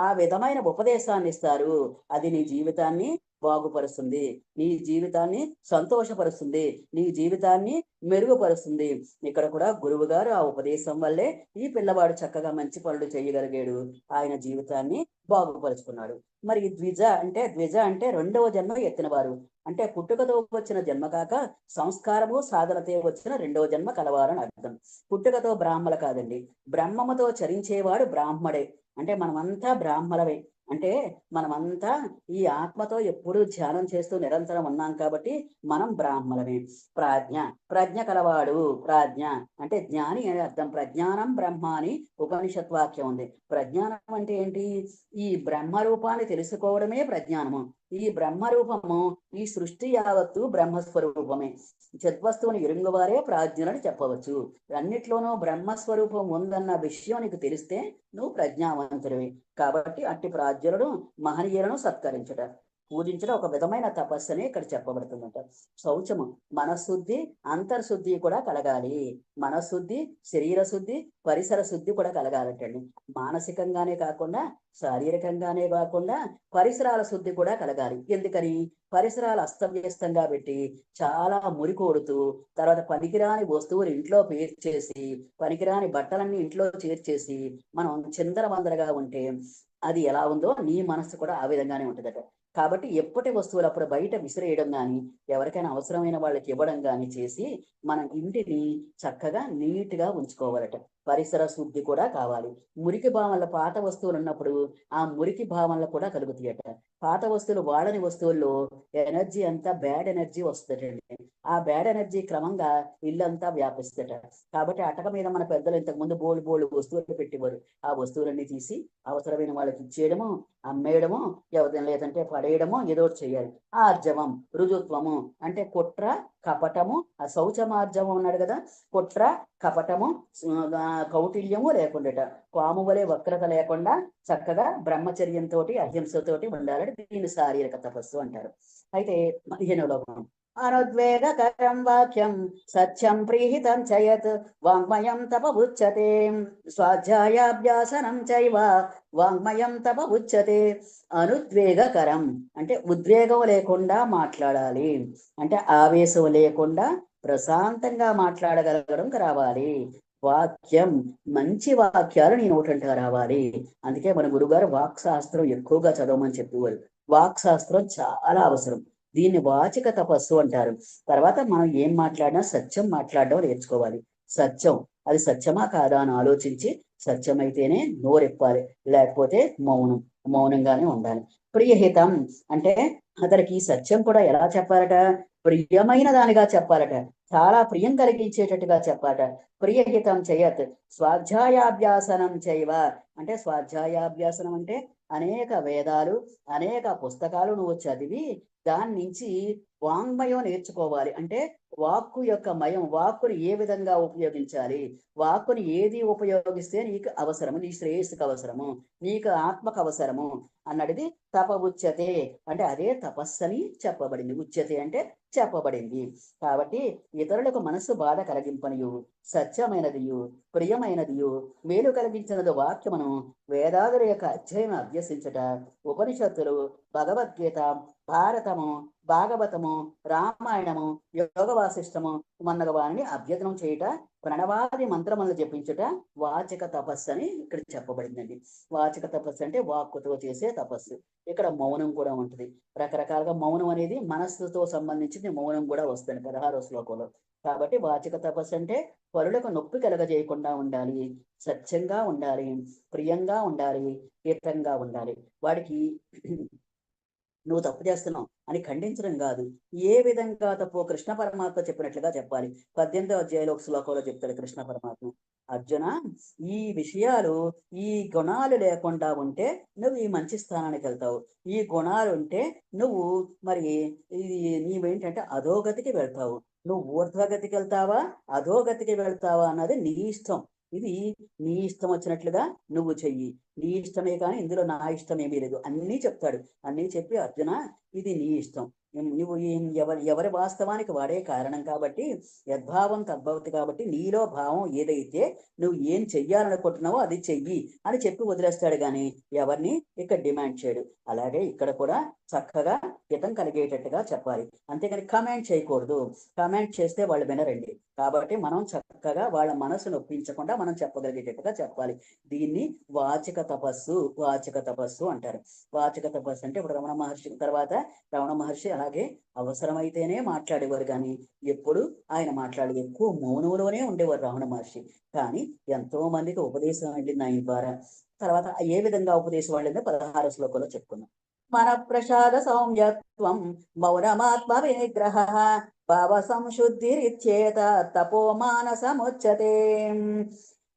ఆ విధమైన ఉపదేశాన్ని ఇస్తారు. అది నీ జీవితాన్ని బాగుపరుస్తుంది, నీ జీవితాన్ని సంతోషపరుస్తుంది, నీ జీవితాన్ని మెరుగుపరుస్తుంది. ఇక్కడ కూడా గురువు గారు ఆ ఉపదేశం వల్లే ఈ పిల్లవాడు చక్కగా మంచి పనులు చేయగలిగాడు, ఆయన జీవితాన్ని బాగుపరుచుకున్నాడు. మరి ద్విజ అంటే 2వ జన్మ ఎత్తినవారు, అంటే పుట్టుకతో వచ్చిన జన్మ కాక సంస్కారము సాధనతో వచ్చిన 2వ జన్మ కలవారని అర్థం. పుట్టుకతో బ్రాహ్మణ కాదండి, బ్రహ్మముతో చరించేవాడు బ్రాహ్మడే. అంటే మనమంతా బ్రాహ్మణమే. అంటే మనమంతా ఈ ఆత్మతో ఎప్పుడూ ధ్యానం చేస్తూ నిరంతరం ఉన్నాం కాబట్టి మనం బ్రాహ్మణమే. ప్రజ్ఞ కలవాడు. ప్రాజ్ఞ అంటే జ్ఞాని అని అర్థం. ప్రజ్ఞానం బ్రహ్మ అని ఉపనిషత్ వాక్యం ఉంది. ప్రజ్ఞానం అంటే ఏంటి? ఈ బ్రహ్మ రూపాన్ని తెలుసుకోవడమే ప్రజ్ఞానము. ఈ బ్రహ్మ రూపము ఈ సృష్టి యావత్తు బ్రహ్మస్వరూపమే. చిద్వస్తువుని ఎరుంగువారే ప్రాజ్ఞులని చెప్పవచ్చు. అన్నిట్లోనూ బ్రహ్మస్వరూపం ఉందన్న విషయం నీకు తెలిస్తే నువ్వు ప్రజ్ఞావంతుడివి. కాబట్టి అట్టి ప్రాజ్ఞులను మహనీయులను సత్కరించుట, పూజించడం ఒక విధమైన తపస్సు అని ఇక్కడ చెప్పబడుతుందంట. శౌచము మనశుద్ధి, అంతర్శుద్ధి కూడా కలగాలి. మనశుద్ధి, శరీర శుద్ధి, పరిసర శుద్ధి కూడా కలగాలంటండి. మానసికంగానే కాకుండా శారీరకంగానే కాకుండా పరిసరాల శుద్ధి కూడా కలగాలి. ఎందుకని? పరిసరాలు అస్తవ్యస్తంగా పెట్టి చాలా మురికొడుతూ తర్వాత పనికిరాని వస్తువులు ఇంట్లో పేర్చేసి పనికిరాని బట్టలన్నీ ఇంట్లో చేర్చేసి మనం చిందరవందరగా ఉంటే అది ఎలా ఉందో నీ మనస్సు కూడా ఆ విధంగానే ఉంటుందట. కాబట్టి ఎప్పటి వస్తువులు అప్పుడు బయట విసిరేయడం కానీ ఎవరికైనా అవసరమైన వాళ్ళకి ఇవ్వడం కానీ చేసి మన ఇంటిని చక్కగా నీట్గా ఉంచుకోవాలట. పరిసర శుద్ధి కూడా కావాలి. మురికి భావనల పాత వస్తువులు ఉన్నప్పుడు ఆ మురికి భావనలు కూడా కలుగుతాయట. పాత వస్తువులు వాడని వస్తువుల్లో ఎనర్జీ అంతా బ్యాడ్ ఎనర్జీ వస్తుందండి. ఆ బ్యాడ్ ఎనర్జీ క్రమంగా ఇల్లంతా వ్యాపిస్తట. కాబట్టి అటక మీద మన పెద్దలు ఇంతకు ముందు బోళ్ళు వస్తువులు పెట్టేవారు. ఆ వస్తువులన్నీ తీసి అవసరమైన వాళ్ళకి ఇచ్చేయడము, అమ్మేయడము, ఎవరిని లేదంటే పడేయడము, ఏదో చేయాలి. ఆర్జవం రుజుత్వము అంటే కుట్ర కపటము, ఆ శౌచమార్జవం ఉన్నాడు కదా, కుట్ర కపటము కౌటిల్యము లేకుండా పాము వలె వక్రత లేకుండా చక్కగా బ్రహ్మచర్యంతో అహింసతోటి ఉండాలని దీని శారీరక తపస్సు అంటారు. అయితే 15వ లోకం అనుద్వేగకరం వాక్యం సత్యం ప్రీహితం చయత్ వాంగ్మయం తప ఉచ్యతే స్వాధ్యాయాభ్యాసనం చైవ వాంగ్మయం తప ఉచ్యతే. అనుద్వేగకరం అంటే ఉద్వేగం లేకుండా మాట్లాడాలి. అంటే ఆవేశం లేకుండా ప్రశాంతంగా మాట్లాడగలగడం రావాలి. వాక్యం మంచి వాక్యాలు నీ నోటంట రావాలి. అందుకే మన గురుగారు వాక్ శాస్త్రం ఎక్కువగా చదవమని చెప్పేవారు. వాక్ శాస్త్రం చాలా అవసరం. దీన్ని వాచిక తపస్సు అంటారు. తర్వాత మనం ఏం మాట్లాడినా సత్యం మాట్లాడడం నేర్చుకోవాలి. సత్యం అది సత్యమా కాదా అని ఆలోచించి సత్యమైతేనే నోరెప్పాలి, లేకపోతే మౌనంగానే ఉండాలి. ప్రియహితం అంటే అతనికి సత్యం కూడా ఎలా చెప్పాలట? ప్రియమైన దానిగా చెప్పాలట. చాలా ప్రియం కలిగించేటట్టుగా చెప్పాలట. ప్రియహితం చేయత్ స్వాధ్యాయాభ్యాసనం చైవ అంటే స్వాధ్యాయాభ్యాసనం అంటే అనేక వేదాలు అనేక పుస్తకాలు నువ్వు చదివి దాని నుంచి వాంగ్మయం నేర్చుకోవాలి. అంటే వాక్కు యొక్క మయం, వాక్కుని ఏ విధంగా ఉపయోగించాలి, వాక్కుని ఏది ఉపయోగిస్తే నీకు అవసరము, నీ శ్రేయస్సుకు అవసరము, నీకు ఆత్మకు అవసరము అన్నది తప ఉచ్యతే అంటే అదే తపస్సని చెప్పబడింది. ఉచ్యతే అంటే చెప్పబడింది. కాబట్టి ఇతరులకు మనస్సు బాధ కలిగింపనియు సత్యమైనదియు ప్రియమైనదియు మేలు కలిగించినది వాక్యమును వేదాదుల యొక్క అధ్యయనం అభ్యసించట, ఉపనిషత్తులు, భగవద్గీత, భారతము, భాగవతము, రామాయణము, యోగ వాసిష్టము మొన్నగ వారిని అభ్యసనం చేయుట, ప్రణవాది మంత్రములను జపించుట వాచిక తపస్సు అని ఇక్కడ చెప్పబడిందండి. వాచిక తపస్సు అంటే వాక్కుతో చేసే తపస్సు. ఇక్కడ మౌనం కూడా ఉంటుంది. రకరకాలుగా మౌనం అనేది మనస్సుతో సంబంధించింది. మౌనం కూడా వస్తుంది 16వ శ్లోకంలో. కాబట్టి వాచిక తపస్సు అంటే పరులకు నొప్పి కలగజేయకుండా ఉండాలి, సత్యంగా ఉండాలి, ప్రియంగా ఉండాలి, హితంగా ఉండాలి. వాడికి నువ్వు తప్పు చేస్తున్నావు అని ఖండించడం కాదు, ఏ విధంగా తప్పు కృష్ణ పరమాత్మ చెప్పినట్లుగా చెప్పాలి. 18వ అధ్యాయంలో ఒక శ్లోకంలో చెప్తాడు కృష్ణ పరమాత్మ, అర్జున ఈ విషయాలు ఈ గుణాలు లేకుండా ఉంటే నువ్వు ఈ మంచి స్థానానికి వెళ్తావు, ఈ గుణాలు ఉంటే నువ్వు మరి ఇది నీవేంటంటే అధోగతికి వెళ్తావు. నువ్వు ఊర్ధ్వగతికి వెళ్తావా అధోగతికి వెళ్తావా అన్నది నీ ఇష్టం. ఇది నీ ఇష్టం వచ్చినట్లుగా నువ్వు చెయ్యి, నీ ఇష్టమే కానీ ఇందులో నా ఇష్టం ఏమీ లేదు అన్నీ చెప్తాడు. అన్నీ చెప్పి అర్జున ఇది నీ ఇష్టం, నువ్వు ఎవరి వాస్తవానికి వాడే కారణం కాబట్టి యద్భావం తద్భవతి కాబట్టి నీలో భావం ఏదైతే నువ్వు ఏం చెయ్యాలనుకుంటున్నావో అది చెయ్యి అని చెప్పి వదిలేస్తాడు. కానీ ఎవరిని ఇక్కడ డిమాండ్ చేయడు. అలాగే ఇక్కడ కూడా చక్కగా హితం కలిగేటట్టుగా చెప్పాలి, అంతేగాని కమెంట్ చేయకూడదు. కమెంట్ చేస్తే వాళ్ళు వినరండి. కాబట్టి మనం చక్కగా వాళ్ళ మనసు నొప్పించకుండా మనం చెప్పగలిగేటట్టుగా చెప్పాలి. దీన్ని వాచిక తపస్సు అంటారు. వాచిక తపస్సు అంటే ఇప్పుడు రమణ మహర్షి తర్వాత రమణ మహర్షి అలాగే అవసరమైతేనే మాట్లాడేవారు, కానీ ఎప్పుడు ఆయన మాట్లాడేది ఎక్కువ మౌనంలోనే ఉండేవారు రమణ మహర్షి. కానీ ఎంతో మందికి ఉపదేశం వెళ్ళింది ఆయన ద్వారా. తర్వాత ఏ విధంగా ఉపదేశం వెళ్ళిందో 16 శ్లోకంలో చెప్పుకున్నాం. మన ప్రసాద సౌమ్యత్వం మౌనమాత్మ వినిగ్రహ భావ సంశుద్ధిరిచ్చేత తపో మానసముచ్యతే.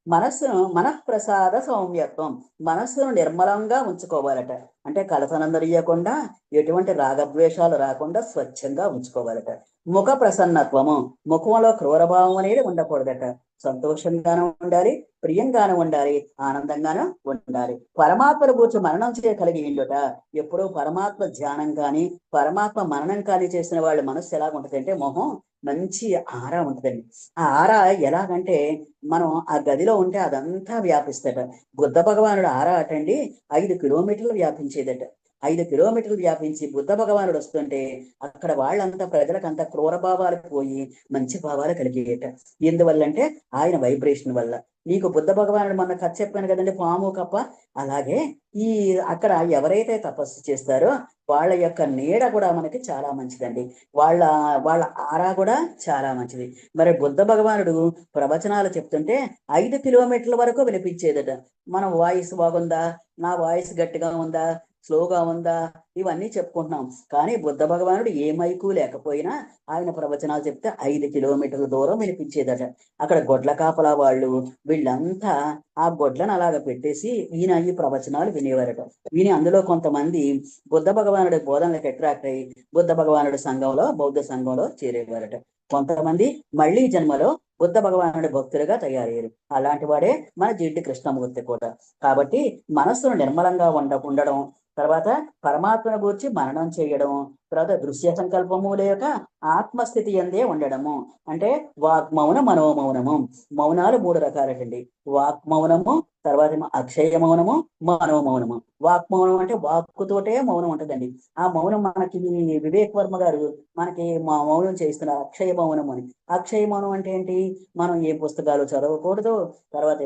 మనఃప్రసాద సౌమ్యత్వం, మనస్సును నిర్మలంగా ఉంచుకోవాలట. అంటే కలతనందరియకుండా, ఎటువంటి రాగద్వేషాలు రాకుండా స్వచ్ఛంగా ఉంచుకోవాలట. ముఖ ప్రసన్నత్వము, ముఖంలో క్రూరభావం అనేది ఉండకూడదట. సంతోషంగానే ఉండాలి, ప్రియంగానే ఉండాలి, ఆనందంగానే ఉండాలి. పరమాత్మను కూర్చు మరణం చేయగలిగి ఉండుట. ఎప్పుడూ పరమాత్మ ధ్యానం కానీ పరమాత్మ మననం కానీ చేసిన వాళ్ళ మనస్సు ఎలాగ ఉంటుంది అంటే, మొహం మంచి ఆరా ఉంటుందండి. ఆ ఆరా ఎలాగంటే, మనం ఆ గదిలో ఉంటే అదంతా వ్యాపిస్తట. బుద్ధ భగవానుడు ఆరా అటండి 5 కిలోమీటర్లు వ్యాపించేదట. 5 కిలోమీటర్లు వ్యాపించి బుద్ధ భగవానుడు వస్తుంటే అక్కడ వాళ్ళంతా ప్రజలకంతా క్రూర భావాలు పోయి మంచి భావాలు కలిగేయట. ఎందువల్లంటే ఆయన వైబ్రేషన్ వల్ల. నీకు బుద్ధ భగవానుడు మొన్న కథ చెప్పాను కదండి, పాము కప్ప. అలాగే ఈ అక్కడ ఎవరైతే తపస్సు చేస్తారో వాళ్ళ యొక్క నీడ కూడా మనకి చాలా మంచిదండి. వాళ్ళ వాళ్ళ ఆరా కూడా చాలా మంచిది. మరి బుద్ధ భగవానుడు ప్రవచనాలు చెప్తుంటే 5 కిలోమీటర్ల వరకు వినిపించేదట. మన వాయిస్ బాగుందా, నా వాయిస్ గట్టిగా ఉందా, స్లోగా ఉందా, ఇవన్నీ చెప్పుకుంటున్నాం. కానీ బుద్ధ భగవానుడు ఏ మైకు లేకపోయినా ఆయన ప్రవచనాలు చెప్తే 5 కిలోమీటర్ల దూరం వినిపించేదట. అక్కడ గొడ్ల కాపలా వాళ్ళు వీళ్ళంతా ఆ గొడ్లను అలాగ పెట్టేసి ఈయన ఈ ప్రవచనాలు వినేవారట. విని అందులో కొంతమంది బుద్ధ భగవానుడి బోధనలకు అట్రాక్ట్ అయ్యి బుద్ధ భగవానుడి సంఘంలో, బౌద్ధ సంఘంలో చేరేవారట. కొంతమంది మళ్ళీ జన్మలో బుద్ధ భగవానుడి భక్తులుగా తయారయ్యారు. అలాంటి వాడే మన జిడ్డు కృష్ణమూర్తి కూడా. కాబట్టి మనస్సును నిర్మలంగా ఉండడం, తర్వాత పరమాత్మను గురించి మననం చేయడం, తర్వాత దృశ్య సంకల్పము లేక ఆత్మస్థితి ఎందే ఉండడము. అంటే వాగ్మౌన మనోమౌనము. మౌనాలు 3 రకాలటండి. వాక్మౌనము, తర్వాత అక్షయ మౌనము, మనోమౌనము. వాక్మౌనం అంటే వాక్కుతోటే మౌనం ఉంటుందండి. ఆ మౌనం మనకి వివేక్ వర్మ గారు మనకి మౌనం చేస్తున్నారు, అక్షయ మౌనం అని. అక్షయ మౌనం అంటే ఏంటి? మనం ఏ పుస్తకాలు చదవకూడదు, తర్వాత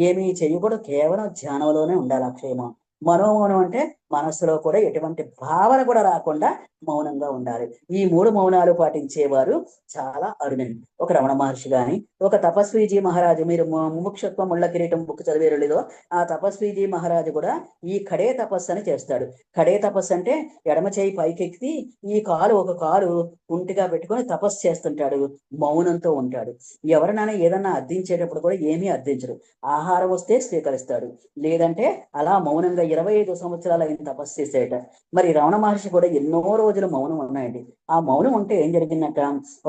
ఏమీ చేయకూడదు, కేవలం ధ్యానంలోనే ఉండాలి అక్షయ మౌనం. మనోమౌనం అంటే మనస్సులో కూడా ఎటువంటి భావన కూడా రాకుండా మౌనంగా ఉండాలి. ఈ 3 మౌనాలు పాటించేవారు చాలా అరుణండి. ఒక రమణ మహర్షి గాని, ఒక తపస్వీజీ మహారాజు, మీరు ముముక్షత్వం ముళ్ళ కిరీటం బుక్ చదివేరు లేదో, ఆ తపస్వీజీ మహారాజు కూడా ఈ ఖడే తపస్సు అని చేస్తాడు. ఖడే తపస్సు అంటే ఎడమ చేయి పైకెత్తి ఈ కాలు ఒక కాలు కుంటిగా పెట్టుకొని తపస్సు చేస్తుంటాడు, మౌనంతో ఉంటాడు. ఎవరినైనా ఏదన్నా అర్థించేటప్పుడు కూడా ఏమీ అర్థించడు, ఆహారం వస్తే స్వీకరిస్తాడు, లేదంటే అలా మౌనంగా 25 సంవత్సరాలు ఆయన తపస్సు చేసేట. మరి రమణ మహర్షి కూడా ఎన్నో రోజులు మౌనం ఉన్నాయండి. ఆ మౌనం ఉంటే ఏం జరిగిందట,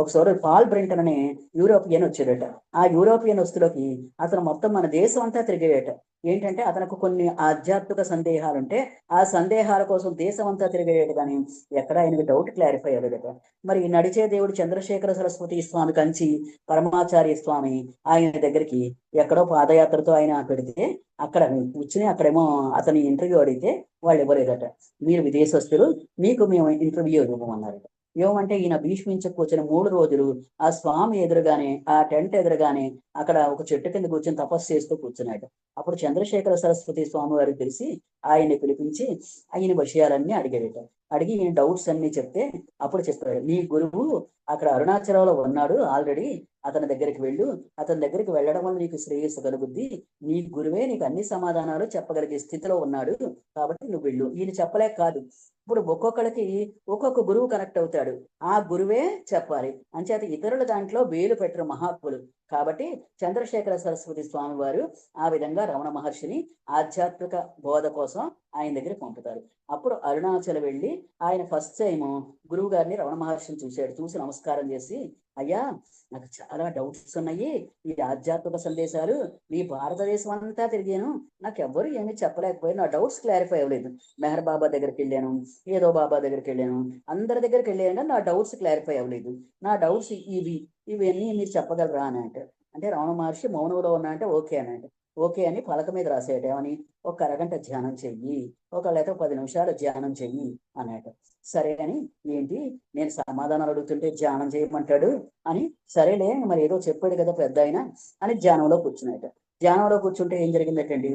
ఒకసారి పాల్ బ్రెంటన్ అనే యూరోపియన్ వచ్చాడట. ఆ యూరోపియన్ వస్తులోకి అతను మొత్తం మన దేశం అంతా తిరిగాడట. ఏంటంటే అతనికి కొన్ని ఆధ్యాత్మిక సందేహాలు ఉంటే ఆ సందేహాల కోసం దేశం అంతా తిరిగాడు, కానీ ఎక్కడ ఆయనకి డౌట్ క్లారిఫై అవ్వలేదట. మరి నడిచే దేవుడు చంద్రశేఖర సరస్వతి స్వామి కంచి పరమాచార్య స్వామి ఆయన దగ్గరికి ఎక్కడో పాదయాత్రతో ఆయన పెడితే అక్కడ కూర్చుని అక్కడేమో అతని ఇంటర్వ్యూ అడిగితే వాళ్ళు ఇవ్వలేదట. మీరు విదేశస్తులు, మీకు మేము ఇంటర్వ్యూ ఇవ్వమన్నారట. ఏమంటే ఈయన భీష్మించి కూర్చొని 3 రోజులు ఆ స్వామి ఎదురుగానే, ఆ టెంట్ ఎదురుగానే అక్కడ ఒక చెట్టు కింద కూర్చొని తపస్సు చేస్తూ కూర్చున్నాడు. అప్పుడు చంద్రశేఖర సరస్వతి స్వామి వారికి తెలిసి ఆయన్ని పిలిపించి ఆయన విషయాలన్నీ అడిగాడట. అడిగి ఈయన డౌట్స్ అన్ని చెప్తే అప్పుడు చెప్పాడు, నీ గురువు అక్కడ అరుణాచలంలో ఉన్నాడు ఆల్రెడీ, అతని దగ్గరికి వెళ్ళు, అతని దగ్గరికి వెళ్ళడం వల్ల నీకు శ్రేయస్సు కలుగుద్ది, నీ గురువే నీకు అన్ని సమాధానాలు చెప్పగలిగే స్థితిలో ఉన్నాడు, కాబట్టి నువ్వు వెళ్ళు. ఈయన చెప్పలేక కాదు, ఇప్పుడు ఒక్కొక్కరికి ఒక్కొక్క గురువు కనెక్ట్ అవుతాడు, ఆ గురువే చెప్పాలి. అంచేత ఇతరుల దాంట్లో వేలు పెట్టరు మహాత్ములు. కాబట్టి చంద్రశేఖర సరస్వతి స్వామి వారు ఆ విధంగా రమణ మహర్షిని ఆధ్యాత్మిక బోధ కోసం ఆయన దగ్గర పంపుతారు. అప్పుడు అరుణాచల్ వెళ్ళి ఆయన ఫస్ట్ టైం గురువు గారిని రమణ మహర్షిని చూశాడు. చూసి నమస్కారం చేసి, అయ్యా నాకు చాలా డౌట్స్ ఉన్నాయి, ఈ ఆధ్యాత్మిక సందేశాలు ఈ భారతదేశం అంతా తిరిగాను, నాకు ఎవ్వరు ఏమీ చెప్పలేకపోయారు, నా డౌట్స్ క్లారిఫై అవ్వలేదు. మెహర్ బాబా దగ్గరికి వెళ్ళాను, ఏదో బాబా దగ్గరికి వెళ్ళాను, అందరి దగ్గరికి వెళ్ళాను, నా డౌట్స్ క్లారిఫై అవ్వలేదు, నా డౌట్స్ ఇవన్నీ మీరు చెప్పగలరా అని అంటే రమణ మహర్షి మౌనంలో ఉన్నా అంటే ఓకే అని ఓకే అని పలక మీద రాసేట. ఏమని, ఒక అరగంట ధ్యానం చెయ్యి, లేకపోతే 10 నిమిషాలు ధ్యానం చెయ్యి అన్నట. సరే అని, ఏంటి నేను సమాధానాలు అడుగుతుంటే ధ్యానం చేయమంటాడు అని, సరేలే మరి ఏదో చెప్పాడు కదా పెద్ద ఆయన అని ధ్యానంలో కూర్చున్నాయట. ధ్యానంలో కూర్చుంటే ఏం జరిగిందటండి,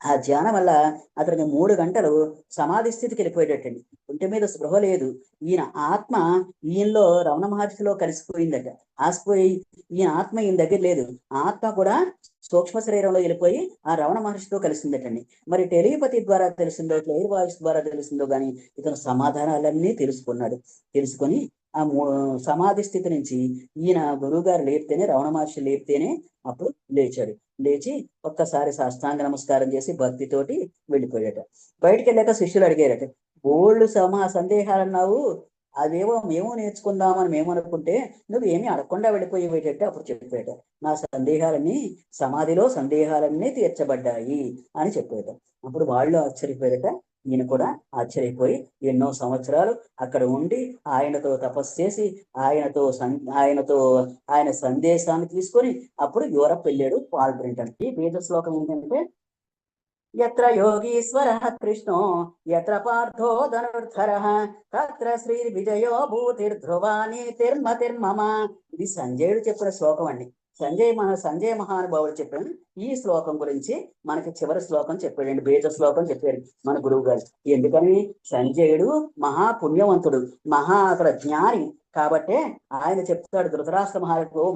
ఆ ధ్యానం వల్ల అతనికి 3 గంటలు సమాధి స్థితికి వెళ్ళిపోయేటట్టండి. ఒంటి మీద స్పృహ లేదు. ఈయన ఆత్మ ఈయనలో రమణ మహర్షిలో కలిసిపోయిందట. ఆసిపోయి ఈయన ఆత్మ ఈయన దగ్గర లేదు. ఆత్మ కూడా సూక్ష్మ శరీరంలో వెళ్ళిపోయి ఆ రమణ మహర్షితో కలిసిందటండి. మరి టెలిపతి ద్వారా తెలిసిందో, క్లెయిర్ వాయిస్ ద్వారా తెలిసిందో కానీ ఇతను సమాధానాలన్నీ తెలుసుకున్నాడు. తెలుసుకొని ఆ సమాధి స్థితి నుంచి ఈయన గురువు గారు లేపితేనే, రమణ మహర్షి లేపితేనే అప్పుడు లేచాడు. లేచి ఒక్కసారి సాష్టాంగ నమస్కారం చేసి భక్తితోటి వెళ్ళిపోయాట. బయటికి వెళ్ళాక శిష్యులు అడిగారట, బోళ్ళు సందేహాలు అన్నావు, అదేవో మేము నేర్చుకుందామని మేము అనుకుంటే నువ్వు ఏమీ అడగకుండా వెళ్ళిపోయేటట్టు. అప్పుడు చెప్పాట, నా సందేహాలన్నీ సమాధిలో సందేహాలన్నీ తీర్చబడ్డాయి అని చెప్పాట. అప్పుడు వాళ్ళు ఆశ్చర్యపోయారట. ఈయన కూడా ఆశ్చర్యపోయి ఎన్నో సంవత్సరాలు అక్కడ ఉండి ఆయనతో తపస్సు చేసి ఆయన సందేశాన్ని తీసుకొని అప్పుడు యూరప్ వెళ్ళాడు పాల్ బ్రింటన్. ఈ వేద శ్లోకం ఏంటంటే, యత్ర యోగీశ్వర కృష్ణో యత్ర పార్థో ధనుర్ధర తత్ర శ్రీ విజయో భూతిర్ధ్రువాని తిర్మతిర్మమ. ఇది సంజయుడు చెప్పిన శ్లోకం అండి. సంజయ మహానుభావుడు చెప్పిన ఈ శ్లోకం గురించి మనకి చివరి శ్లోకం చెప్పాడండి, వేద శ్లోకం చెప్పాడు మన గురువు గారు. ఎందుకని? సంజయుడు మహాపుణ్యవంతుడు, అక్కడ జ్ఞాని కాబట్టే ఆయన చెప్తాడు ధృతరాష్ట్ర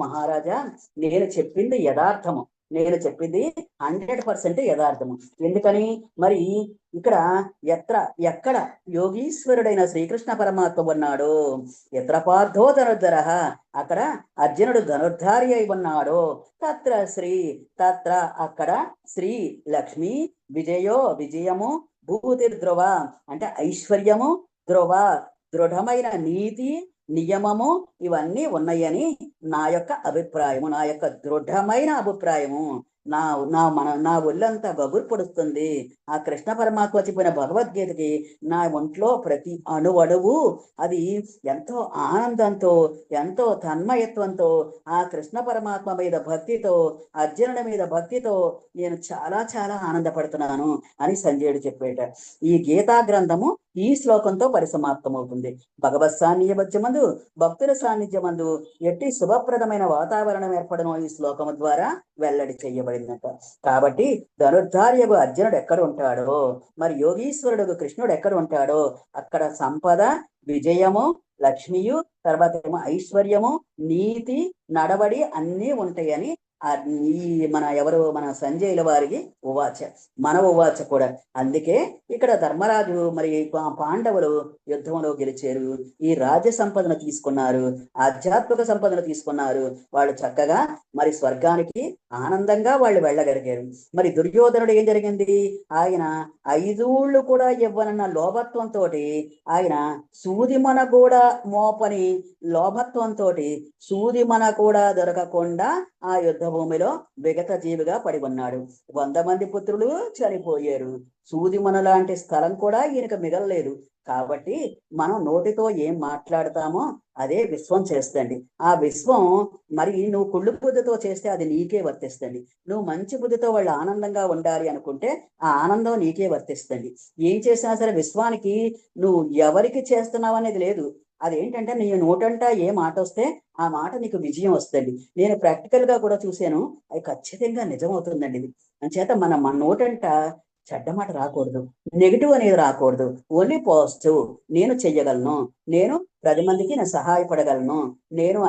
మహారాజా, నేను చెప్పింది యథార్థము, నేను చెప్పింది 100% యథార్థము. ఎందుకని? మరి ఇక్కడ ఎక్కడ యోగీశ్వరుడైన శ్రీకృష్ణ పరమాత్మ ఉన్నాడో, ఎత్ర పార్థో ధనుర్ధర, అక్కడ అర్జునుడు ధనుర్ధారి అయి ఉన్నాడో, తత్ర అక్కడ శ్రీ లక్ష్మి విజయము భూతిర్ధ్రువ అంటే ఐశ్వర్యము, ధ్రువ దృఢమైన నీతి నియమము ఇవన్నీ ఉన్నాయని నా యొక్క అభిప్రాయము, నా యొక్క దృఢమైన అభిప్రాయము. నా ఒళ్ళంతా గగురు పొడుస్తుంది. ఆ కృష్ణ పరమాత్మ చెప్పిన భగవద్గీతకి నా ఒంట్లో ప్రతి అణువడువు అది ఎంతో ఆనందంతో, ఎంతో తన్మయత్వంతో, ఆ కృష్ణ పరమాత్మ మీద భక్తితో, అర్జునుడి మీద భక్తితో నేను చాలా చాలా ఆనందపడుతున్నాను అని సంజయుడు చెప్పేట. ఈ గీతా గ్రంథము ఈ శ్లోకంతో పరిసమాప్తమవుతుంది. భగవత్ సాన్నిధ్యమందు, భక్తుల సాన్నిధ్యమందు ఎట్టి శుభప్రదమైన వాతావరణం ఏర్పడను ఈ శ్లోకము ద్వారా వెల్లడి చేయబడిందట. కాబట్టి ధనుర్ధార్యకు అర్జునుడు ఎక్కడ ఉంటాడో, మరి యోగీశ్వరుడు కృష్ణుడు ఎక్కడ ఉంటాడో అక్కడ సంపద, విజయము, లక్ష్మియు, తర్వాత ఏమో ఐశ్వర్యము, నీతి, నడవడి అన్నీ ఉంటాయని మన సంజయుల వారికి ఉవాచ, మన ఉవాచ కూడా. అందుకే ఇక్కడ ధర్మరాజు మరి పాండవులు యుద్ధంలో గెలిచారు, ఈ రాజ్య సంపదను తీసుకున్నారు, ఆధ్యాత్మిక సంపదను తీసుకున్నారు. వాళ్ళు చక్కగా మరి స్వర్గానికి ఆనందంగా వాళ్ళు వెళ్ళగలిగారు. మరి దుర్యోధనుడు ఏం జరిగింది? ఆయన 5 ఊళ్ళు కూడా ఇవ్వనన్న లోభత్వంతో, ఆయన సూదిమన కూడా మోపని లోభత్వంతో, సూదిమన కూడా దొరకకుండా ఆ యుద్ధ భూమిలో విగత జీవిగా పడి ఉన్నాడు. 100 మంది పుత్రులు చనిపోయారు. సూదిమన లాంటి స్థలం కూడా ఈయనకు మిగలలేదు. కాబట్టి మనం నోటితో ఏం మాట్లాడతామో అదే విశ్వం చేస్తండి. ఆ విశ్వం మరి నువ్వు కుళ్ళు బుద్ధితో చేస్తే అది నీకే వర్తిస్తుంది. నువ్వు మంచి బుద్ధితో వాళ్ళు ఆనందంగా ఉండాలి అనుకుంటే ఆ ఆనందం నీకే వర్తిస్తుంది. ఏం చేసినా సరే విశ్వానికి నువ్వు ఎవరికి చేస్తున్నావు అనేది లేదు. అదేంటంటే నీ నోటంటా ఏ మాట వస్తే ఆ మాట నీకు విజయం వస్తుంది. నేను ప్రాక్టికల్ గా కూడా చూశాను, అది ఖచ్చితంగా నిజమవుతుందండి. ఇది అంచేత మన నోటంట చెడ్డ మాట రాకూడదు, నెగిటివ్ అనేది రాకూడదు. Only positive. నేను చెయ్యగలను, నేను 10 మందికి నేను సహాయపడగలను, నేను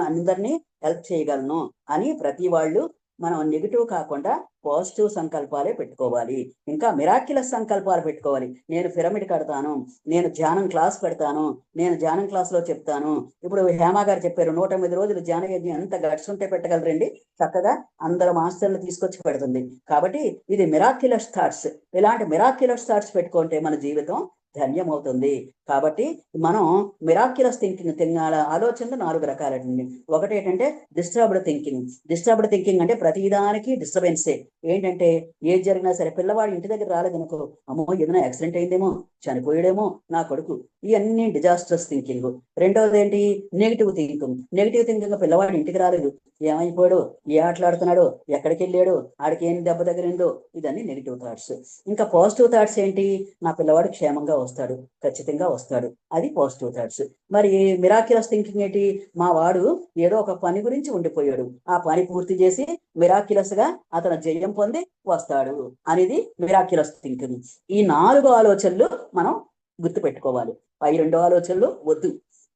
అందరినీ హెల్ప్ చేయగలను అని ప్రతి వాళ్ళు మనం నెగిటివ్ కాకుండా పాజిటివ్ సంకల్పాలే పెట్టుకోవాలి. ఇంకా మిరాక్యులస్ సంకల్పాలు పెట్టుకోవాలి. నేను పిరమిడ్ కడతాను, నేను ధ్యానం క్లాస్ పెడతాను, నేను ధ్యానం క్లాస్ లో చెప్తాను. ఇప్పుడు హేమ గారు చెప్పారు 108 రోజులు ధ్యాన యజ్ఞం ఎంత గట్స్ ఉంటే పెట్టగలరండి. చక్కగా అందరు మాస్టర్లు తీసుకొచ్చి పెడుతుంది. కాబట్టి ఇది మిరాక్యులస్ థాట్స్. ఇలాంటి మిరాక్యులస్ థాట్స్ పెట్టుకుంటే మన జీవితం ధన్యమవుతుంది. కాబట్టి మనం మిరాక్యులస్ థింకింగ్ ఆలోచనలు 4 రకాలండి. ఒకటి ఏంటంటే డిస్టర్బ్డ్ థింకింగ్. డిస్టర్బ్డ్ థింకింగ్ అంటే ప్రతిదానికి డిస్టర్బెన్సే. ఏంటంటే ఏది జరిగినా సరే, పిల్లవాడు ఇంటి దగ్గర రాలేదనుకో, అమ్మో ఏదైనా యాక్సిడెంట్ అయిందేమో, చనిపోయాడేమో నా కొడుకు, ఇవన్నీ డిజాస్టర్స్ థింకింగ్. రెండవది ఏంటి? Negative thinking. నెగిటివ్ థింకింగ్ పిల్లవాడు ఇంటికి రాలేదు, ఏమైపోయాడు, ఏ ఆటలాడుతున్నాడు, ఎక్కడికి వెళ్ళాడు, ఆడికి ఏం దెబ్బ తగిలిందో, ఇదన్నీ నెగిటివ్ థాట్స్. ఇంకా పాజిటివ్ థాట్స్ ఏంటి? నా పిల్లవాడు క్షేమంగా వస్తాడు, ఖచ్చితంగా వస్తాడు. అది పాజిటివ్ థాట్స్. మరి మిరాక్యులస్ థింకింగ్ ఏంటి? మా వాడు ఏదో ఒక పని గురించి ఉండిపోయాడు, ఆ పని పూర్తి చేసి మిరాక్యులస్ గా అతను జయం పొంది వస్తాడు అనేది మిరాక్యులస్ థింకింగ్. ఈ 4 ఆలోచనలు మనం గుర్తుపెట్టుకోవాలి. పై 2 ఆలోచనలు వద్దు.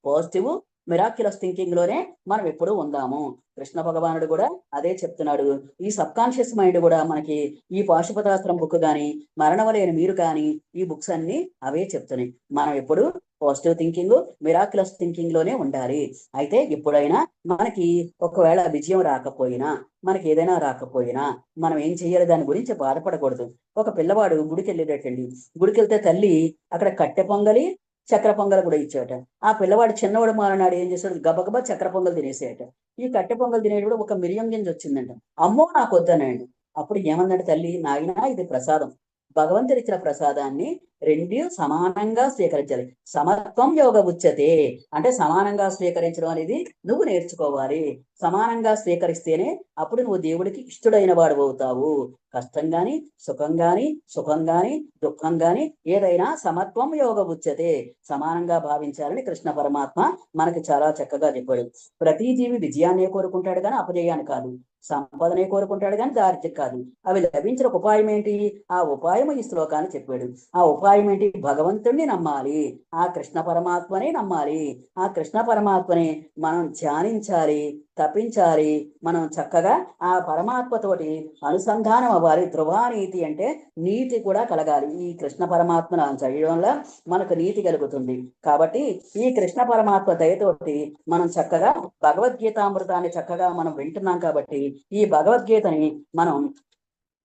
పాజిటివ్ మిరాక్యులస్ థింకింగ్ లోనే మనం ఎప్పుడూ ఉందాము. కృష్ణ భగవానుడు కూడా అదే చెప్తున్నాడు. ఈ సబ్ కాన్షియస్ మైండ్ కూడా మనకి ఈ పాశుపతాస్త్రం బుక్ కానీ, మరణవలేని మీరు కానీ, ఈ బుక్స్ అన్ని అవే చెప్తున్నాయి. మనం ఎప్పుడు పాజిటివ్ థింకింగ్, మిరాక్యులస్ థింకింగ్ లోనే ఉండాలి. అయితే ఎప్పుడైనా మనకి ఒకవేళ విజయం రాకపోయినా, మనకి ఏదైనా రాకపోయినా మనం ఏం చెయ్యాలి? దాని గురించి బాధపడకూడదు. ఒక పిల్లవాడు గుడికి వెళ్ళేటట్టండి. గుడికి వెళ్తే తల్లి అక్కడ కట్టె పొంగలి, చక్కెర పొంగల్ కూడా ఇచ్చాట. ఆ పిల్లవాడు చిన్నవాడు మారనాడు ఏం చేశాడు? గబగబా చక్కెర పొంగల్ తినేసాట. ఈ కట్టె పొంగల్ తినేటప్పుడు ఒక మిరియం గింజ వచ్చిందంట. అమ్మో నాకు వద్దనండి. అప్పుడు ఏమన్నాడు తల్లి? నాయనా, ఇది ప్రసాదం, భగవంతుడు ఇచ్చిన ప్రసాదాన్ని రెండు సమానంగా స్వీకరించాలి. సమత్వం యోగ ఉచ్యతే అంటే సమానంగా స్వీకరించడం అనేది నువ్వు నేర్చుకోవాలి. సమానంగా స్వీకరిస్తేనే అప్పుడు నువ్వు దేవుడికి ఇష్టడైన వాడు అవుతావు. కష్టం గాని, సుఖం గాని, సుఖం గాని, దుఃఖం గాని ఏదైనా సమత్వం యోగ ఉచ్యతే, సమానంగా భావించాలని కృష్ణ పరమాత్మ మనకి చాలా చక్కగా చెప్పాడు. ప్రతి జీవి విజయాన్నే కోరుకుంటాడు కానీ అపజయాన్ని కాదు, సంపదనే కోరుకుంటాడు కానీ దారిద్ర్యం కాదు. అవి లభించిన ఉపాయం ఏంటి? ఆ ఉపాయం ఈ శ్లోకాన్ని చెప్పాడు. ఆ ఉపాయం ఏంటి? భగవంతుణ్ణి నమ్మాలి, ఆ కృష్ణ పరమాత్మని నమ్మాలి. ఆ కృష్ణ పరమాత్మని మనం ధ్యానించాలి, తపించాలి. మనం చక్కగా ఆ పరమాత్మతోటి అనుసంధానం అవ్వాలి. ధ్రువానీతి అంటే నీతి కూడా కలగాలి. ఈ కృష్ణ పరమాత్మను చేయడం వల్ల మనకు నీతి కలుగుతుంది. కాబట్టి ఈ కృష్ణ పరమాత్మ దయతోటి మనం చక్కగా భగవద్గీతామృతాన్ని చక్కగా మనం వింటున్నాం. కాబట్టి ఈ భగవద్గీతని మనం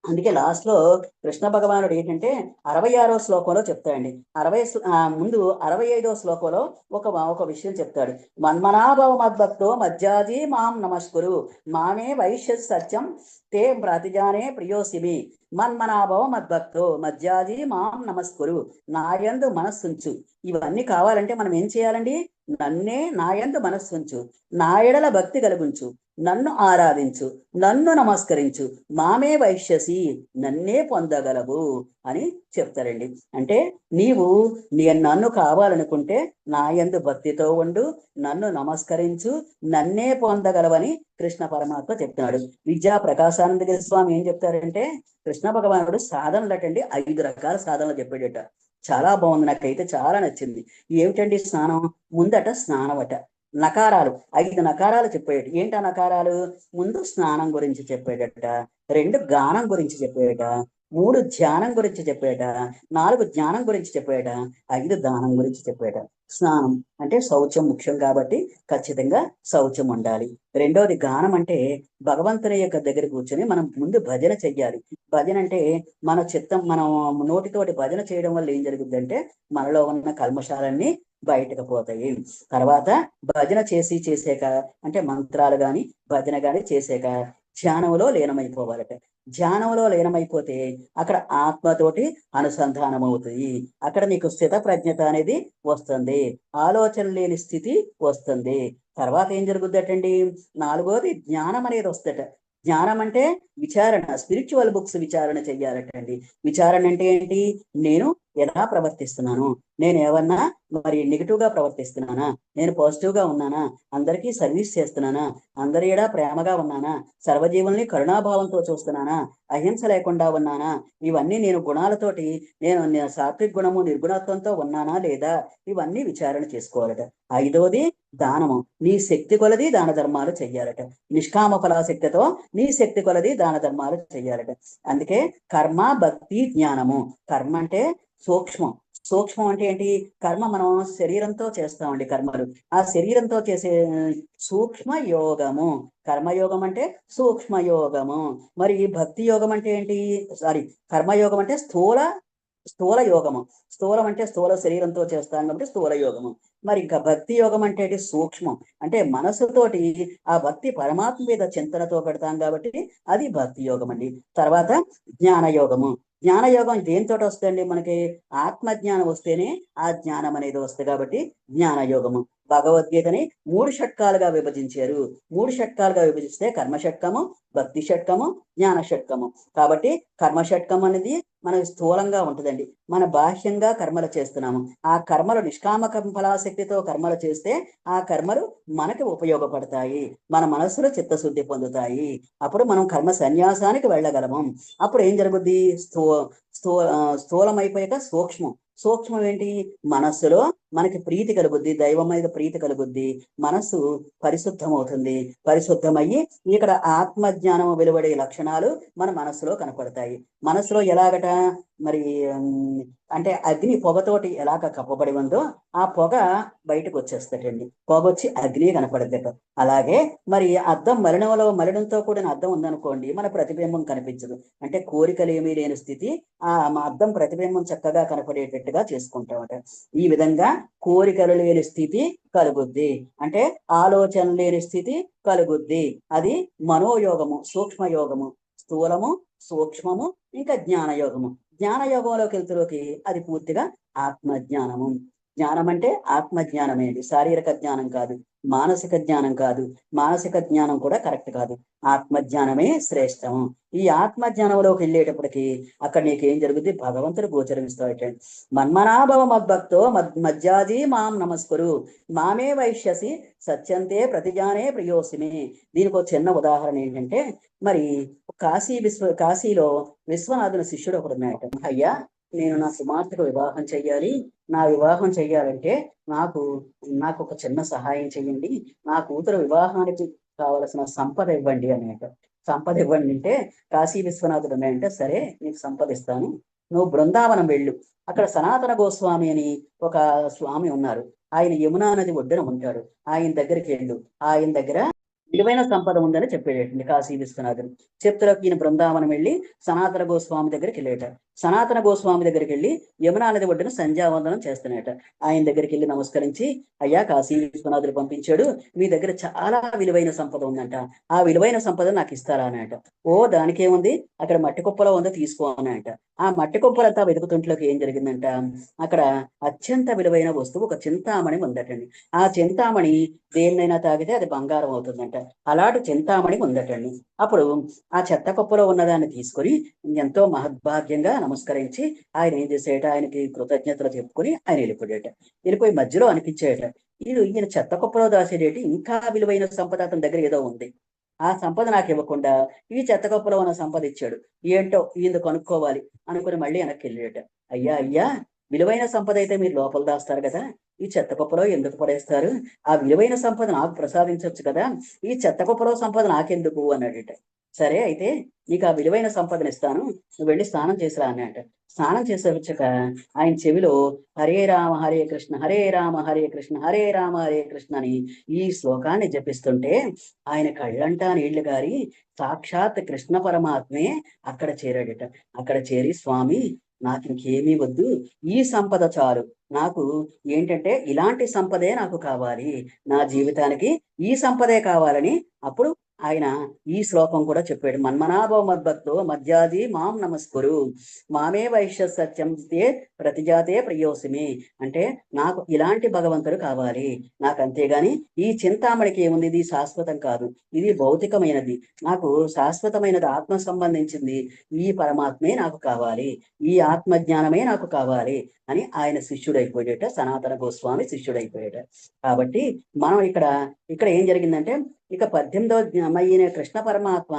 అందుకే లాస్ట్ లో కృష్ణ భగవానుడు ఏంటంటే 66వ శ్లోకంలో చెప్తాడండి. ముందు 65వ శ్లోకంలో ఒక విషయం చెప్తాడు. మన్మనాభవ మద్భక్తో మజ్జాజీ మాం నమస్కురు మామే వైశ్య సత్యం తే ప్రతిజానే ప్రియోసిమి. మన్మనాభవ మద్భక్తో మజ్జాజీ మాం నమస్కురు, నాయందు మనస్సుంచు. ఇవన్నీ కావాలంటే మనం ఏం చేయాలండి? నన్నే నాయందు మనస్సుంచు, నా ఎడల భక్తి కలుగుంచు, నన్ను ఆరాధించు, నన్ను నమస్కరించు, మామే వైశ్యసి, నన్నే పొందగలవు అని చెప్తారండి. అంటే నీవు నన్ను కావాలనుకుంటే నా యందు భక్తితో ఉండు, నన్ను నమస్కరించు, నన్నే పొందగలవని కృష్ణ పరమాత్మ చెప్తున్నాడు. విద్యా ప్రకాశానంద స్వామి ఏం చెప్తారంటే, కృష్ణ భగవానుడు సాధనలటండి 5 రకాల సాధనలు చెప్పాడట. చాలా బాగుంది, నాకైతే చాలా నచ్చింది. ఏమిటండి స్నానం? ముందట స్నానం అట. నకారాలు 5 నకారాలు చెప్పాడు. ఏంటి ఆ నకారాలు? ముందు స్నానం గురించి చెప్పాడట, 2 గానం గురించి చెప్పాడట, 3 ధ్యానం గురించి చెప్పాడట, 4 జ్ఞానం గురించి చెప్పాడట, 5 దానం గురించి చెప్పాడట. స్నానం అంటే శౌచం ముఖ్యం కాబట్టి ఖచ్చితంగా శౌచం ఉండాలి. రెండోది గానం అంటే భగవంతుని యొక్క దగ్గర కూర్చొని మనం ముందు భజన చెయ్యాలి. భజన అంటే మన చిత్తం, మనం నోటితోటి భజన చేయడం వల్ల ఏం జరుగుతుందంటే మనలో ఉన్న కల్మషాలన్నీ బయటకు పోతాయి. తర్వాత భజన చేసాక అంటే మంత్రాలు గాని భజన గాని చేసాక ధ్యానంలో లీనమైపోవాలట. ధ్యానంలో లీనమైపోతే అక్కడ ఆత్మతోటి అనుసంధానం అవుతుంది. అక్కడ నీకు స్థిత ప్రజ్ఞత అనేది వస్తుంది, ఆలోచన లేని స్థితి వస్తుంది. తర్వాత ఏం జరుగుద్దటండి? 4వది జ్ఞానం అనేది వస్తట. జ్ఞానం అంటే విచారణ, స్పిరిచువల్ బుక్స్ విచారణ చెయ్యాలటండి. విచారణ అంటే ఏంటి? నేను ఎలా ప్రవర్తిస్తున్నాను, నేను ఏమన్నా మరి నెగిటివ్ గా ప్రవర్తిస్తున్నానా, నేను పాజిటివ్ గా ఉన్నానా, అందరికీ సర్వీస్ చేస్తున్నానా, అందరి ఎడా ప్రేమగా ఉన్నానా, సర్వజీవుల్ని కరుణాభావంతో చూస్తున్నానా, అహింస లేకుండా ఉన్నానా, ఇవన్నీ నేను గుణాలతోటి నేను సాత్విక గుణము నిర్గుణత్వంతో ఉన్నానా లేదా, ఇవన్నీ విచారణ చేసుకోవాలట. 5వది దానము. నీ శక్తి కొలది దాన ధర్మాలు చెయ్యాలట. నిష్కామ ఫలాశక్తితో నీ శక్తి కొలది దాన ధర్మాలు చెయ్యాలట. అందుకే కర్మ, భక్తి, జ్ఞానము. కర్మ అంటే సూక్ష్మం. సూక్ష్మం అంటే ఏంటి? కర్మ మనం శరీరంతో చేస్తామండి కర్మలు. ఆ శరీరంతో చేసే సూక్ష్మ యోగము. కర్మయోగం అంటే సూక్ష్మ యోగము. మరి భక్తి యోగం అంటే ఏంటి? కర్మయోగం అంటే స్థూల యోగము. స్థూలం అంటే స్థూల శరీరంతో చేస్తాం కాబట్టి స్థూల యోగము. మరి ఇంకా భక్తి యోగం అంటే సూక్ష్మం. అంటే మనసుతోటి ఆ భక్తి పరమాత్మ మీద చింతనతో పెడతాం కాబట్టి అది భక్తి యోగం అండి. తర్వాత జ్ఞాన యోగము. జ్ఞానయోగం దేనితో వస్తుందండి? మనకి ఆత్మజ్ఞానం వస్తేనే ఆ జ్ఞానం అనేది వస్తుంది కాబట్టి జ్ఞానయోగము. భగవద్గీతని 3 షట్కాలుగా విభజించారు. 3 షట్కాలుగా విభజిస్తే కర్మ షట్కము, భక్తి షట్కము, జ్ఞాన షట్కము. కాబట్టి కర్మ షట్కం అనేది మనకి స్థూలంగా ఉంటుందండి. మన బాహ్యంగా కర్మలు చేస్తున్నాము. ఆ కర్మలు నిష్కామ ఫలాశక్తితో కర్మలు చేస్తే ఆ కర్మలు మనకి ఉపయోగపడతాయి. మన మనస్సులో చిత్తశుద్ధి పొందుతాయి. అప్పుడు మనం కర్మ సన్యాసానికి వెళ్ళగలము. అప్పుడు ఏం జరుగుద్ది? స్థూలమైపోయాక సూక్ష్మం. సూక్ష్మం ఏంటి? మనస్సులో మనకి ప్రీతి కలుగుద్ది, దైవం మీద ప్రీతి కలుగుద్ది, మనస్సు పరిశుద్ధమవుతుంది. పరిశుద్ధమయ్యి ఇక్కడ ఆత్మజ్ఞానం వెలువడే లక్షణాలు మన మనస్సులో కనపడతాయి. మనస్సులో ఎలాగట మరి అంటే అగ్ని పొగతోటి ఎలాగ కప్పబడి ఉందో ఆ పొగ బయటకు వచ్చేస్తాడండి. పొగ వచ్చి అగ్ని కనపడద్దట. అలాగే మరి అద్దం మలినంతో కూడిన అద్దం ఉందనుకోండి, మన ప్రతిబింబం కనిపించదు. అంటే కోరికలు ఏమీ లేని స్థితి ఆ అద్దం ప్రతిబింబం చక్కగా కనపడేటట్టుగా చేసుకుంటామట. ఈ విధంగా కోరికలు లేని స్థితి కలుగుద్ది. అంటే ఆలోచన లేని స్థితి కలుగుద్ది. అది మనోయోగము, సూక్ష్మయోగము. స్థూలము, సూక్ష్మము, ఇంకా జ్ఞానయోగము. జ్ఞానయోగంలోకి వెళ్తులోకి అది పూర్తిగా ఆత్మజ్ఞానము. జ్ఞానం అంటే ఆత్మజ్ఞానమేది, శారీరక జ్ఞానం కాదు, మానసిక జ్ఞానం కాదు. మానసిక జ్ఞానం కూడా కరెక్ట్ కాదు. ఆత్మజ్ఞానమే శ్రేష్టము. ఈ ఆత్మజ్ఞానంలోకి వెళ్ళేటప్పటికి అక్కడ నీకేం జరుగుద్ది? భగవంతుడు గోచరిస్తాడు. మన్మనాభవ మద్భక్తో మజ్జాది మాం నమస్కురు మామే వైశ్యసి సత్యంతే ప్రతిజానే ప్రియోసిమే. దీనికి ఒక చిన్న ఉదాహరణ ఏంటంటే, మరి కాశీలో విశ్వనాథుని శిష్యుడు ఒకడు ఉన్నాయట. అయ్యా, నేను నా కుమార్తెకు వివాహం చెయ్యాలి. నా వివాహం చెయ్యాలంటే నాకు ఒక చిన్న సహాయం చెయ్యండి. నా కూతురు వివాహానికి కావలసిన సంపద ఇవ్వండి అనేట. సంపద ఇవ్వండి అంటే కాశీ విశ్వనాథుడు ఉన్నాయంటే, సరే నీకు సంపద ఇస్తాను, నువ్వు బృందావనం వెళ్ళు. అక్కడ సనాతన గోస్వామి అని ఒక స్వామి ఉన్నారు. ఆయన యమునా నది ఒడ్డున ఉంటాడు. ఆయన దగ్గరికి వెళ్ళు. ఆయన దగ్గర విలువైన సంపద ఉందని చెప్పేటండి కాశీ విశ్వనాథుడు. చెప్తులకు ఈయన బృందావనం వెళ్ళి సనాతన గోస్వామి దగ్గరికి వెళ్ళేట. సనాతన గోస్వామి దగ్గరికి వెళ్ళి యమునా నది ఒడ్డున సంధ్యావందనం చేస్తున్నాయట. ఆయన దగ్గరికి వెళ్ళి నమస్కరించి, అయ్యా, కాశీ విశ్వనాథుడు పంపించాడు, మీ దగ్గర చాలా విలువైన సంపద ఉందంట, ఆ విలువైన సంపద నాకు ఇస్తారా అన్నట. ఓ, దానికేముంది, అక్కడ మట్టి కుప్పలో ఉందో తీసుకో అన్నట. ఆ మట్టి కుప్పలంతా వెతుకుతుంట్లోకి ఏం జరిగిందంట, అక్కడ అత్యంత విలువైన వస్తువు ఒక చింతామణి ఉందటండి. ఆ చింతామణి దేన్నైనా తాగితే అది బంగారం అవుతుందంట. అలాంటి చింతామణి ఉందటండి. అప్పుడు ఆ చెత్త కుప్పలో ఉన్నదాన్ని తీసుకొని ఎంతో మహద్భాగ్యంగా నమస్కరించి ఆయన ఏం చేసేట, ఆయనకి కృతజ్ఞతలు చెప్పుకొని ఆయన వెళ్ళిపోయి మధ్యలో అనిపించేట, ఈయన చెత్త కుప్పలో దాసేటేటి ఇంకా విలువైన సంపద అతని దగ్గర ఏదో ఉంది. ఆ సంపద నాకు ఇవ్వకుండా ఈ చెత్త కుప్పలో ఉన్న సంపద ఇచ్చాడు, ఏంటో ఈయన కనుక్కోవాలి అనుకుని మళ్ళీ వెనక్కి వెళ్ళేట. అయ్యా, విలువైన సంపద అయితే మీరు లోపల దాస్తారు కదా, ఈ చెత్త కుప్పలో ఎందుకు పడేస్తారు? ఆ విలువైన సంపద నాకు ప్రసాదించవచ్చు కదా, ఈ చెత్త కుప్పలో సంపద నాకెందుకు అన్నాడట. సరే, అయితే నీకు ఆ విలువైన సంపదను ఇస్తాను, నువ్వు వెళ్ళి స్నానం చేసిరా అన్నట. స్నానం చేసే వచ్చాక ఆయన చెవిలో హరే రామ హరే కృష్ణ, హరే రామ హరే కృష్ణ, హరే రామ హరే కృష్ణ అని ఈ శ్లోకాన్ని జపిస్తుంటే ఆయన కళ్ళంటా నీళ్లు గారి సాక్షాత్ కృష్ణ పరమాత్మే అక్కడ చేరాడట. అక్కడ చేరి, స్వామి, నాకు ఇంకేమీ వద్దు, ఈ సంపద చాలు, నాకు ఏంటంటే ఇలాంటి సంపదే నాకు కావాలి, నా జీవితానికి ఈ సంపదే కావాలని అప్పుడు ఆయన ఈ శ్లోకం కూడా చెప్పాడు. మన్మనాభవ మద్భక్తో మధ్యాది మాం నమస్కురు మామే వైశ్య సత్యం ప్రతిజాతే ప్రియోసిమి. అంటే నాకు ఇలాంటి భగవంతుడు కావాలి, నాకు అంతేగాని ఈ చింతామణికి ఏముంది, ఇది శాశ్వతం కాదు, ఇది భౌతికమైనది, నాకు శాశ్వతమైనది ఆత్మ సంబంధించింది ఈ పరమాత్మే నాకు కావాలి, ఈ ఆత్మజ్ఞానమే నాకు కావాలి అని ఆయన శిష్యుడైపోయాట. సనాతన గోస్వామి శిష్యుడైపోయాట. కాబట్టి మనం ఇక్కడ ఏం జరిగిందంటే, ఇక 18వ కృష్ణ పరమాత్మ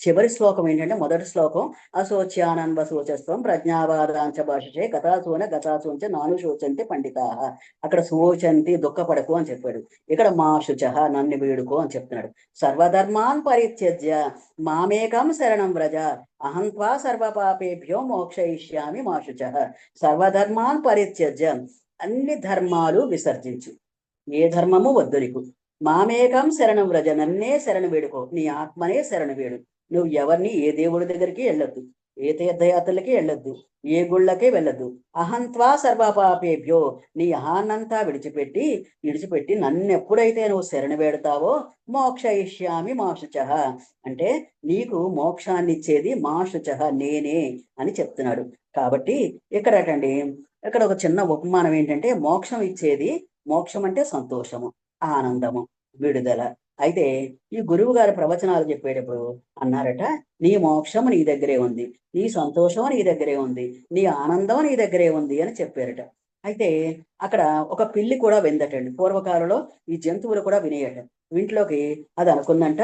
చివరి శ్లోకం ఏంటంటే, మొదటి శ్లోకం అశోచ్యానంద శోచస్వం ప్రజ్ఞావాదాంచ భాషచే గతాసూంచ నాను శోచంతి పండితా. అక్కడ శోచంతి, దుఃఖపడకు అని చెప్పాడు. ఇక్కడ మా శుచ, నన్ను వేడుకో అని చెప్తున్నాడు. సర్వధర్మాన్ పరిత్యజ్య మామేకం శరణం వ్రజ అహంత్వా సర్వపాపేభ్యో మోక్షయిష్యామి మా శుచ. సర్వధర్మాన్ పరిత్యజ్య, అన్ని ధర్మాలు విసర్జించు, ఏ ధర్మము వద్దు నీకు. మామేకం శరణం వ్రజ, నన్నే శరణు వేడుకో, నీ ఆత్మనే శరణు వేడు. నువ్వు ఎవరిని, ఏ దేవుడి దగ్గరికి వెళ్ళొద్దు, ఏ తీర్థయాత్రలకి వెళ్ళొద్దు, ఏ గుళ్ళకి వెళ్ళొద్దు. అహంత్వా సర్వపాపేభ్యో, నీ అహాన్నంతా విడిచిపెట్టి నన్ను ఎప్పుడైతే నువ్వు శరణు వేడతావో మోక్షయిష్యామి మా శుచః, అంటే నీకు మోక్షాన్ని ఇచ్చేది మా శుచః, నేనే అని చెప్తున్నాడు. కాబట్టి ఇక్కడ ఒక చిన్న ఉపమానం ఏంటంటే, మోక్షం ఇచ్చేది, మోక్షం అంటే సంతోషము, ఆనందము, విడుదల అయితే ఈ గురువు గారి ప్రవచనాలు చెప్పేటప్పుడు అన్నారట, నీ మోక్షం నీ దగ్గరే ఉంది, నీ సంతోషం నీ దగ్గరే ఉంది, నీ ఆనందం నీ దగ్గరే ఉంది అని చెప్పారట. అయితే అక్కడ ఒక పిల్లి కూడా విందటండి. పూర్వకాలంలో ఈ జంతువులు కూడా వినేయట. ఇంట్లోకి అది అనుకుందంట,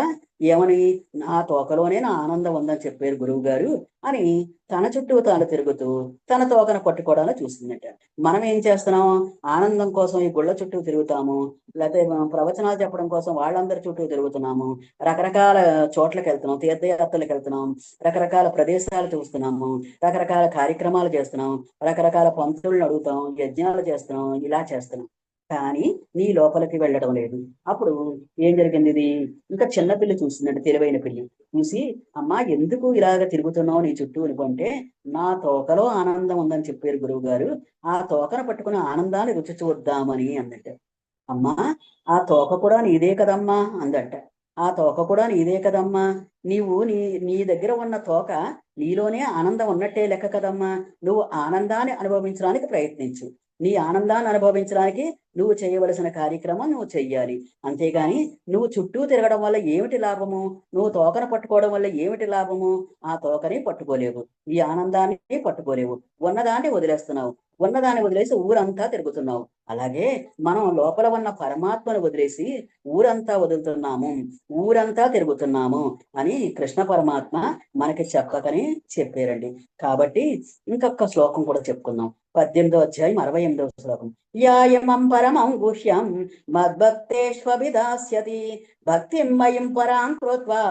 ఏమని, నా తోకలోనే నా ఆనందం ఉందని చెప్పారు గురువు గారు అని తన చుట్టూ తాను తిరుగుతూ తన తోకను పట్టుకోవడానికి చూస్తుందట. మనం ఏం చేస్తున్నాం, ఆనందం కోసం ఈ గుళ్ళ చుట్టూ తిరుగుతాము, లేకపోతే మనం ప్రవచనాలు చెప్పడం కోసం వాళ్ళందరి చుట్టూ తిరుగుతున్నాము, రకరకాల చోట్లకి వెళ్తున్నాం, తీర్థయాత్రలకు వెళ్తున్నాం, రకరకాల ప్రదేశాలు చూస్తున్నాము, రకరకాల కార్యక్రమాలు చేస్తున్నాం, రకరకాల పంతులను అడుగుతాం, యజ్ఞాలు చేస్తున్నాం, ఇలా చేస్తున్నాం. కానీ నీ లోపలికి వెళ్ళడం లేదు. అప్పుడు ఏం జరిగింది, ఇది ఇంకా చిన్న పిల్లి చూస్తుందంటే, తెలివైన పిల్లి చూసి, అమ్మా ఎందుకు ఇలాగ తిరుగుతున్నావు నీ చుట్టూ అనుకుంటే, నా తోకలో ఆనందం ఉందని చెప్పారు గురువు గారు, ఆ తోకను పట్టుకుని ఆనందాన్ని రుచి చూద్దామని అందట. అమ్మా, ఆ తోక కూడా నీదే కదమ్మా అందట. ఆ తోక కూడా నీదే కదమ్మా, నీవు నీ దగ్గర ఉన్న తోక నీలోనే ఆనందం ఉన్నట్టే లెక్క కదమ్మా, నువ్వు ఆనందాన్ని అనుభవించడానికి ప్రయత్నించు, నీ ఆనందాన్ని అనుభవించడానికి నువ్వు చేయవలసిన కార్యక్రమం నువ్వు చెయ్యాలి. అంతేగాని నువ్వు చుట్టూ తిరగడం వల్ల ఏమిటి లాభము, నువ్వు తోకను పట్టుకోవడం వల్ల ఏమిటి లాభము, ఆ తోకని పట్టుకోలేవు, ఈ ఆనందాన్ని పట్టుకోలేవు, ఉన్నదాన్ని వదిలేస్తున్నావు, ఉన్నదాన్ని వదిలేసి ఊరంతా తిరుగుతున్నావు. అలాగే మనం లోపల ఉన్న పరమాత్మను వదిలేసి ఊరంతా వదులుతున్నాము, ఊరంతా తిరుగుతున్నాము అని కృష్ణ పరమాత్మ మనకి చెప్పకనే చెప్పారండి. కాబట్టి ఇంకొక శ్లోకం కూడా చెప్పుకుందాం. 18వ అధ్యాయం 68వ శ్లోకం. యాయమం పరమం గుహ్యం మద్భక్తేష్వభిదాస్యతి భక్తిం మయిం పరాం కృత్వా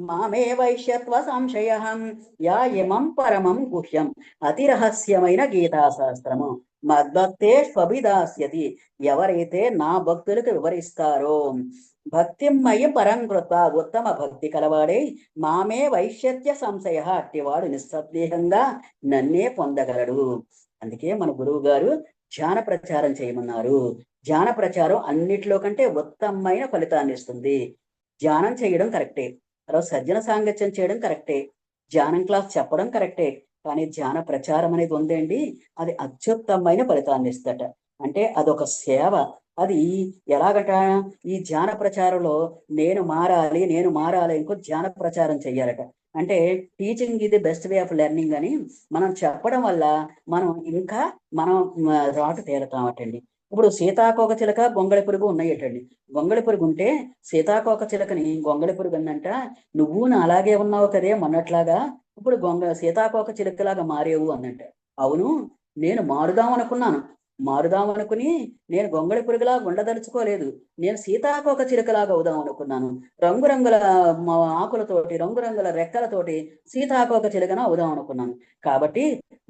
మామే వైశ్యత్వ సంశయం. యాయమం పరమం గుహ్యం, అతి రహస్యమైన గీతాశాస్త్రము. మద్భక్తేష్వభిదాస్యతి, ఎవరైతే నా భక్తులకు వివరిస్తారో, భక్తిమయ పరంకృత, ఉత్తమ భక్తి కలవాడే, మామే వైశ్యత్య సంశయ, అట్టివాడు నిస్సందేహంగా నన్నే పొందగలడు. అందుకే మన గురువు గారు ధ్యాన ప్రచారం చేయమన్నారు. ధ్యాన ప్రచారం అన్నిట్లో కంటే ఉత్తమమైన ఫలితాన్ని ఇస్తుంది. ధ్యానం చేయడం కరెక్టే, తర్వాత సజ్జన సాంగత్యం చేయడం కరెక్టే, ధ్యానం క్లాస్ చెప్పడం కరెక్టే, కానీ ధ్యాన ప్రచారం అనేది ఉందండి, అది అత్యుత్తమైన ఫలితాన్ని ఇస్తట. అంటే అదొక సేవ. అది ఎలాగట, ఈ ధ్యాన ప్రచారంలో నేను మారాలి ఇంకో ధ్యాన ప్రచారం చెయ్యాలట. అంటే టీచింగ్ ఇది బెస్ట్ వే ఆఫ్ లెర్నింగ్ అని మనం చెప్పడం వల్ల మనం రాటు తేలుతామటండి. ఇప్పుడు సీతాకోక చిలక గొంగళి పురుగు ఉన్నాయటండి. గొంగళి పురుగు ఉంటే సీతాకోక చిలకని గొంగళి పురుగు అందంట, నువ్వు నా అలాగే ఉన్నావు కదే మొన్నట్లాగా, ఇప్పుడు సీతాకోక చిలకలాగా మారేవు అందంట. అవును, నేను మారుదామనుకుని నేను గొంగళి పురుగులా ఉండదలుచుకోలేదు, నేను సీతాకోక చిలుకలాగా అవుదాం అనుకున్నాను, రంగురంగుల ఆకులతోటి రంగురంగుల రెక్కలతోటి సీతాకోక చిలుకన అవుదాం అనుకున్నాను. కాబట్టి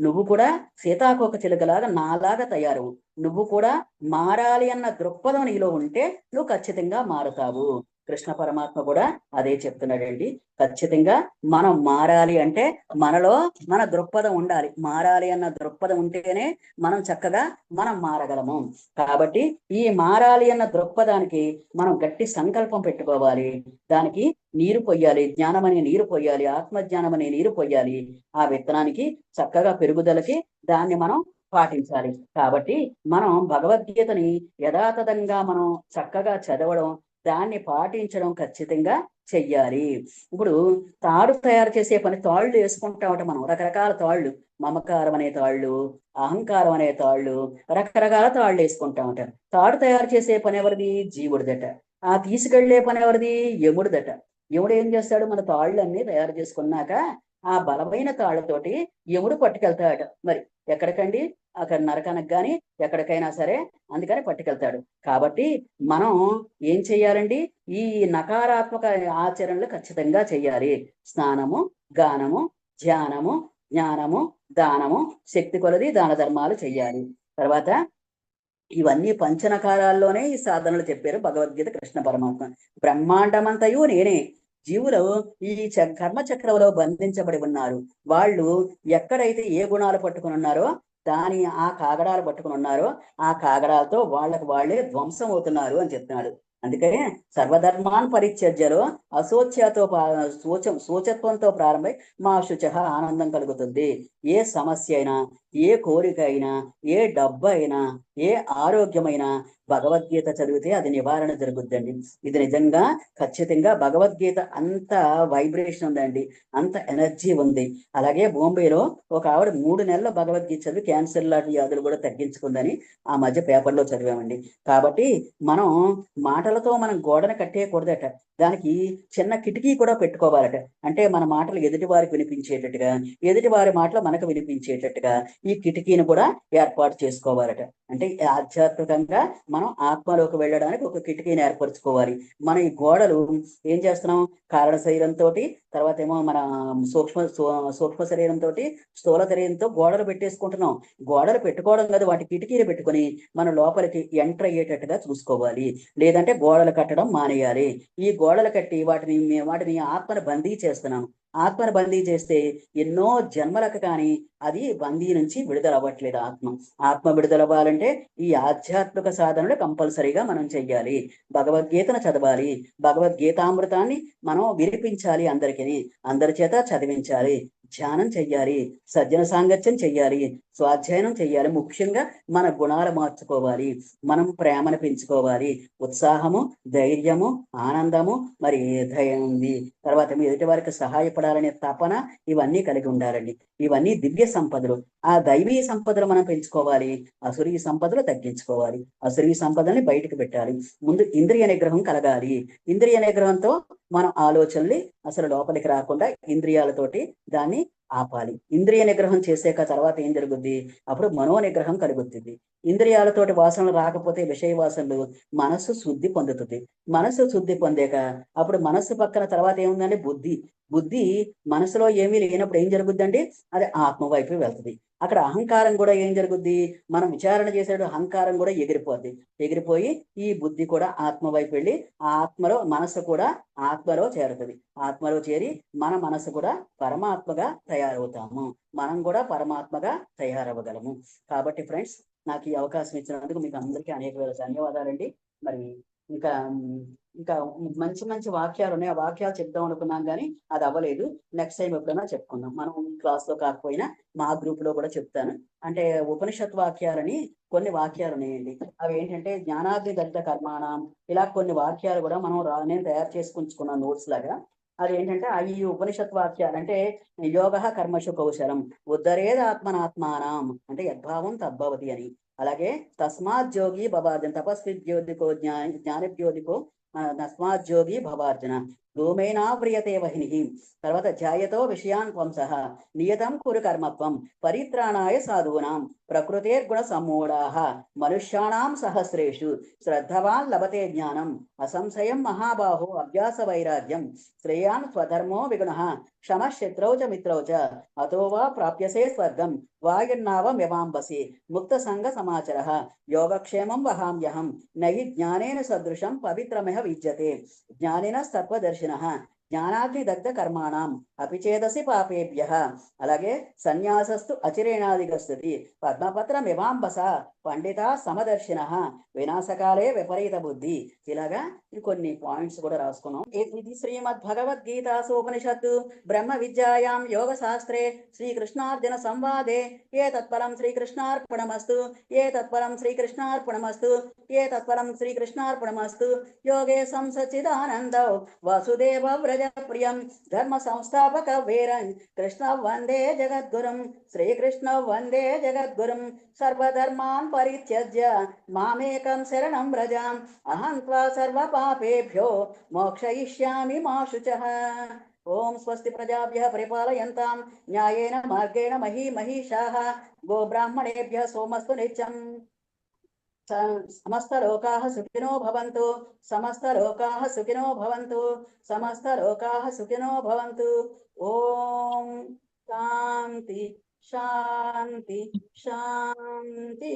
నువ్వు కూడా సీతాకోక చిలుకలాగా నాలాగా తయారు, నువ్వు కూడా మారాలి అన్న దృక్పథం నీలో ఉంటే నువ్వు ఖచ్చితంగా మారుతావు. కృష్ణ పరమాత్మ కూడా అదే చెప్తున్నాడండి. ఖచ్చితంగా మనం మారాలి అంటే మనలో మన దృక్పథం ఉండాలి. మారాలి అన్న దృక్పథం ఉంటేనే మనం చక్కగా మనం మారగలము. కాబట్టి ఈ మారాలి అన్న దృక్పథానికి మనం గట్టి సంకల్పం పెట్టుకోవాలి, దానికి నీరు పొయ్యాలి, జ్ఞానం అనే నీరు పొయ్యాలి, ఆత్మజ్ఞానం అనే నీరు పొయ్యాలి. ఆ విత్తనానికి చక్కగా పెరుగుదలకి దాన్ని మనం పాటించాలి. కాబట్టి మనం భగవద్గీతని యథాతథంగా మనం చక్కగా చదవడం, దాన్ని పాటించడం ఖచ్చితంగా చెయ్యాలి. ఇప్పుడు తాడు తయారు చేసే పని, తాళ్ళు వేసుకుంటామట మనం, రకరకాల తాళ్ళు, మమకారం అనే తాళ్ళు, అహంకారం అనే తాళ్ళు, రకరకాల తాళ్ళు వేసుకుంటామట. తాడు తయారు చేసే పని ఎవరిది, జీవుడిదట. ఆ తీసుకెళ్లే పని ఎవరిది, యముడిదట. యముడు ఏం చేస్తాడు, మన తాళ్ళన్నీ తయారు చేసుకున్నాక ఆ బలమైన తాళ్లతోటి యముడు పట్టుకెళ్తాడట. మరి ఎక్కడికండి, అక్కడ నరకానికి కానీ ఎక్కడికైనా సరే, అందుకని పట్టుకెళ్తాడు. కాబట్టి మనం ఏం చెయ్యాలండి, ఈ నకారాత్మక ఆచరణలు ఖచ్చితంగా చెయ్యాలి. స్నానము, గానము, ధ్యానము, జ్ఞానము, దానము, శక్తి కొలది దాన ధర్మాలు చెయ్యాలి. తర్వాత ఇవన్నీ పంచనకారాల్లోనే ఈ సాధనలు చెప్పారు భగవద్గీత కృష్ణ పరమాత్మ. బ్రహ్మాండమంతయు నేనే, జీవులు ఈ కర్మచక్రంలో బంధించబడి ఉన్నారు. వాళ్ళు ఎక్కడైతే ఏ గుణాలు పట్టుకుని ఉన్నారో ఆ కాగడాలు పట్టుకుని ఉన్నారో ఆ కాగడాలతో వాళ్ళే ధ్వంసం అవుతున్నారు అని చెప్తున్నాడు. అందుకనే సర్వధర్మాన్ పరిత్యజ్యలో అశోచ్యతో శోచత్వంతో ప్రారంభమై మా శుచ ఆనందం కలుగుతుంది. ఏ సమస్య అయినా ఏ కోరిక అయినా, ఏ డబ్బు అయినా, ఏ ఆరోగ్యమైనా భగవద్గీత చదివితే అది నివారణ జరుగుద్దండి. ఇది నిజంగా ఖచ్చితంగా భగవద్గీత అంత వైబ్రేషన్ ఉందండి, అంత ఎనర్జీ ఉంది. అలాగే బాంబేలో ఒక ఆవిడ 3 నెలల భగవద్గీత చదివి క్యాన్సర్ లాంటి వ్యాధులు కూడా తగ్గించుకుందని ఆ మధ్య పేపర్లో చదివామండి. కాబట్టి మనం మాటలతో మనం గోడను కట్టేయకూడదట, దానికి చిన్న కిటికీ కూడా పెట్టుకోవాలట. అంటే మన మాటలు ఎదుటి వారికి వినిపించేటట్టుగా, ఎదుటి వారి మాటలు మనకు వినిపించేటట్టుగా ఈ కిటికీని కూడా ఏర్పాటు చేసుకోవాలట. అంటే ఆధ్యాత్మికంగా మనం ఆత్మలోకి వెళ్ళడానికి ఒక కిటికీని ఏర్పరచుకోవాలి. మన ఈ గోడలు ఏం చేస్తున్నాం, కారణ శరీరంతో, తర్వాత ఏమో మన సూక్ష్మ శరీరంతో, స్థూల శరీరంతో గోడలు పెట్టేసుకుంటున్నాం. గోడలు పెట్టుకోవడం కాదు, వాటి కిటికీలు పెట్టుకుని మన లోపలికి ఎంటర్ అయ్యేటట్టుగా చూసుకోవాలి. లేదంటే గోడలు కట్టడం మానేయాలి. ఈ గోడలు కట్టి వాటిని ఆత్మను బందీ చేస్తున్నాం. ఆత్మను బందీ చేస్తే ఎన్నో జన్మలకు కానీ అది బందీ నుంచి విడుదల అవ్వట్లేదు. ఆత్మ విడుదల అవ్వాలంటే ఈ ఆధ్యాత్మిక సాధనలు కంపల్సరీగా మనం చెయ్యాలి. భగవద్గీతను చదవాలి, భగవద్గీతామృతాన్ని మనం వినిపించాలి, అందరి చేత చదివించాలి, ధ్యానం చెయ్యాలి, సజ్జన సాంగత్యం చెయ్యాలి, స్వాధ్యాయనం చెయ్యాలి. ముఖ్యంగా మన గుణాలు మార్చుకోవాలి, మనం ప్రేమను పెంచుకోవాలి, ఉత్సాహము, ధైర్యము, ఆనందము, మరి తర్వాత ఎదుటి వారికి సహాయపడాలనే తపన, ఇవన్నీ కలిగి ఉండాలండి. ఇవన్నీ దివ్య సంపదలు. ఆ దైవీ సంపదలు మనం పెంచుకోవాలి, అసురీ సంపదలు తగ్గించుకోవాలి, అసురీ సంపదల్ని బయటకు పెట్టాలి. ముందు ఇంద్రియ నిగ్రహం కలగాలి. ఇంద్రియ నిగ్రహంతో మనం ఆలోచనల్ని అసలు లోపలికి రాకుండా ఇంద్రియాలతోటి దాన్ని ఆపాలి. ఇంద్రియ నిగ్రహం చేసాక తర్వాత ఏం జరుగుద్ది, అప్పుడు మనో నిగ్రహం కలుగుతుంది. ఇంద్రియాలతోటి వాసనలు రాకపోతే విషయ వాసనలు, మనస్సు శుద్ధి పొందుతుంది. మనస్సు శుద్ధి పొందాక అప్పుడు మనస్సు పక్కన తర్వాత ఏముందండి, బుద్ధి మనసులో ఏమీ లేనప్పుడు ఏం జరుగుద్దండి, అది ఆత్మ వైపు వెళ్తుంది. అక్కడ అహంకారం కూడా ఏం జరుగుద్ది, మనం విచారణ చేసేటప్పుడు అహంకారం కూడా ఎగిరిపోయి ఈ బుద్ధి కూడా ఆత్మ వైపు వెళ్ళి మనస్సు కూడా ఆత్మలో చేరుతుంది. ఆత్మలో చేరి మన మనసు కూడా పరమాత్మగా తయారవుతాము, మనం కూడా పరమాత్మగా తయారవ్వగలము. కాబట్టి ఫ్రెండ్స్, నాకు ఈ అవకాశం ఇచ్చినందుకు మీకు అందరికీ అనేక వేల ధన్యవాదాలండి. మరి ఇంకా ఇంకా మంచి మంచి వాక్యాలు ఉన్నాయి, ఆ వాక్యాలు చెప్దాం అనుకున్నాం కానీ అది అవ్వలేదు. నెక్స్ట్ టైం ఎప్పుడైనా చెప్పుకుందాం. మనం క్లాస్ లో కాకపోయినా మా గ్రూప్ లో కూడా చెప్తాను. అంటే ఉపనిషత్ వాక్యాలని కొన్ని వాక్యాలు ఉన్నాయండి. అవి ఏంటంటే జ్ఞానాగ్ని దగ్ధ కర్మాణం, ఇలా కొన్ని వాక్యాలు కూడా నేను తయారు చేసుకుంటున్నాను నోట్స్ లాగా. అది ఏంటంటే ఈ ఉపనిషత్ వాక్యాలు అంటే యోగ కర్మషు కౌశలం, ఉద్ధరేద ఆత్మనాత్మానం అంటే యద్భావం తద్భవతి అని. అలాగే తస్మాత్ జోగి భవార్జన, తపస్విద్యోదికో జ్ఞానద్యోదికో తస్మాజ్యోగి భవార్జున, ధూమేనావ్రియతే వహిని. తర్వాత ధ్యాయతో విషయాన్ వంశః, నియతం కురు కర్మత్వం, పరిత్రాణాయ సాధూనాం, ప్రకృతేర్గుణ సమ్మూఢాః, మనుష్యాణాం సహస్రేషు, శ్రద్ధవాన్ లభతే జ్ఞానం, అసంశయం మహాబాహో అభ్యాస వైరాగ్యం, శ్రేయాన్ స్వధర్మో విగుణః, క్షమః శత్రౌ చ మిత్రౌ చ, అతో వా ప్రాప్యసే స్వర్గం, వాయుర్నావమివాంబసి, ముక్త సంగ సమాచరః, యోగక్షేమం వహామ్యహం, నహి జ్ఞానేన సదృశం పవిత్రమిహ విద్యతే, జ్ఞానినస్తత్వదర్శినః, జ్ఞానాగ్ని దగ్ధ కర్మాణం అపిచేదసి పాపేభ్యః. అలాగే సన్యాసస్తు అచిరేణాధిగచ్చతి, పద్మపత్రమివాంబస, పండిత సమదర్శినః, వినాశకాలే విపరీత బుద్ధి. ఇలాగా కొన్ని పాయింట్స్ కూడా రాసుకున్నాం. ఇది శ్రీమద్ భగవద్గీతాసు ఉపనిషత్తు బ్రహ్మ విద్యాయాం యోగ శాస్త్రే శ్రీకృష్ణార్జున సంవాదే ఏ తత్పరం శ్రీకృష్ణార్పణమస్తు, ఏ తత్పరం శ్రీకృష్ణార్పణమస్తు, ఏ తత్పరం శ్రీకృష్ణార్పణమస్తు. యోగే సంసచిదానందౌ వాసుదేవ వ్రజ ప్రియం, ధర్మ సంస్థాపక వీరం, కృష్ణ వందే జగద్గురుం, శ్రీకృష్ణ వందే జగద్గురుం. సర్వధర్మాన్ పరిత్యజ్య మామేకం శరణం వ్రజ, అహం త్వా సర్వ పాపేభ్యో మోక్షయిష్యామి మా శుచః. ఓం స్వస్తి ప్రజాభ్యః పరిపాలయంతాం న్యాయేన మార్గేణ మహీమహీషాః, గోబ్రాహ్మణేభ్యः సోమస్తు నిత్యం. సమస్త లోకాః సుఖినో భవంతు, సమస్త లోకాః సుఖినో భవంతు, సమస్త లోకాః సుఖినో భవంతు. ఓం శాంతి శాంతి శాంతి.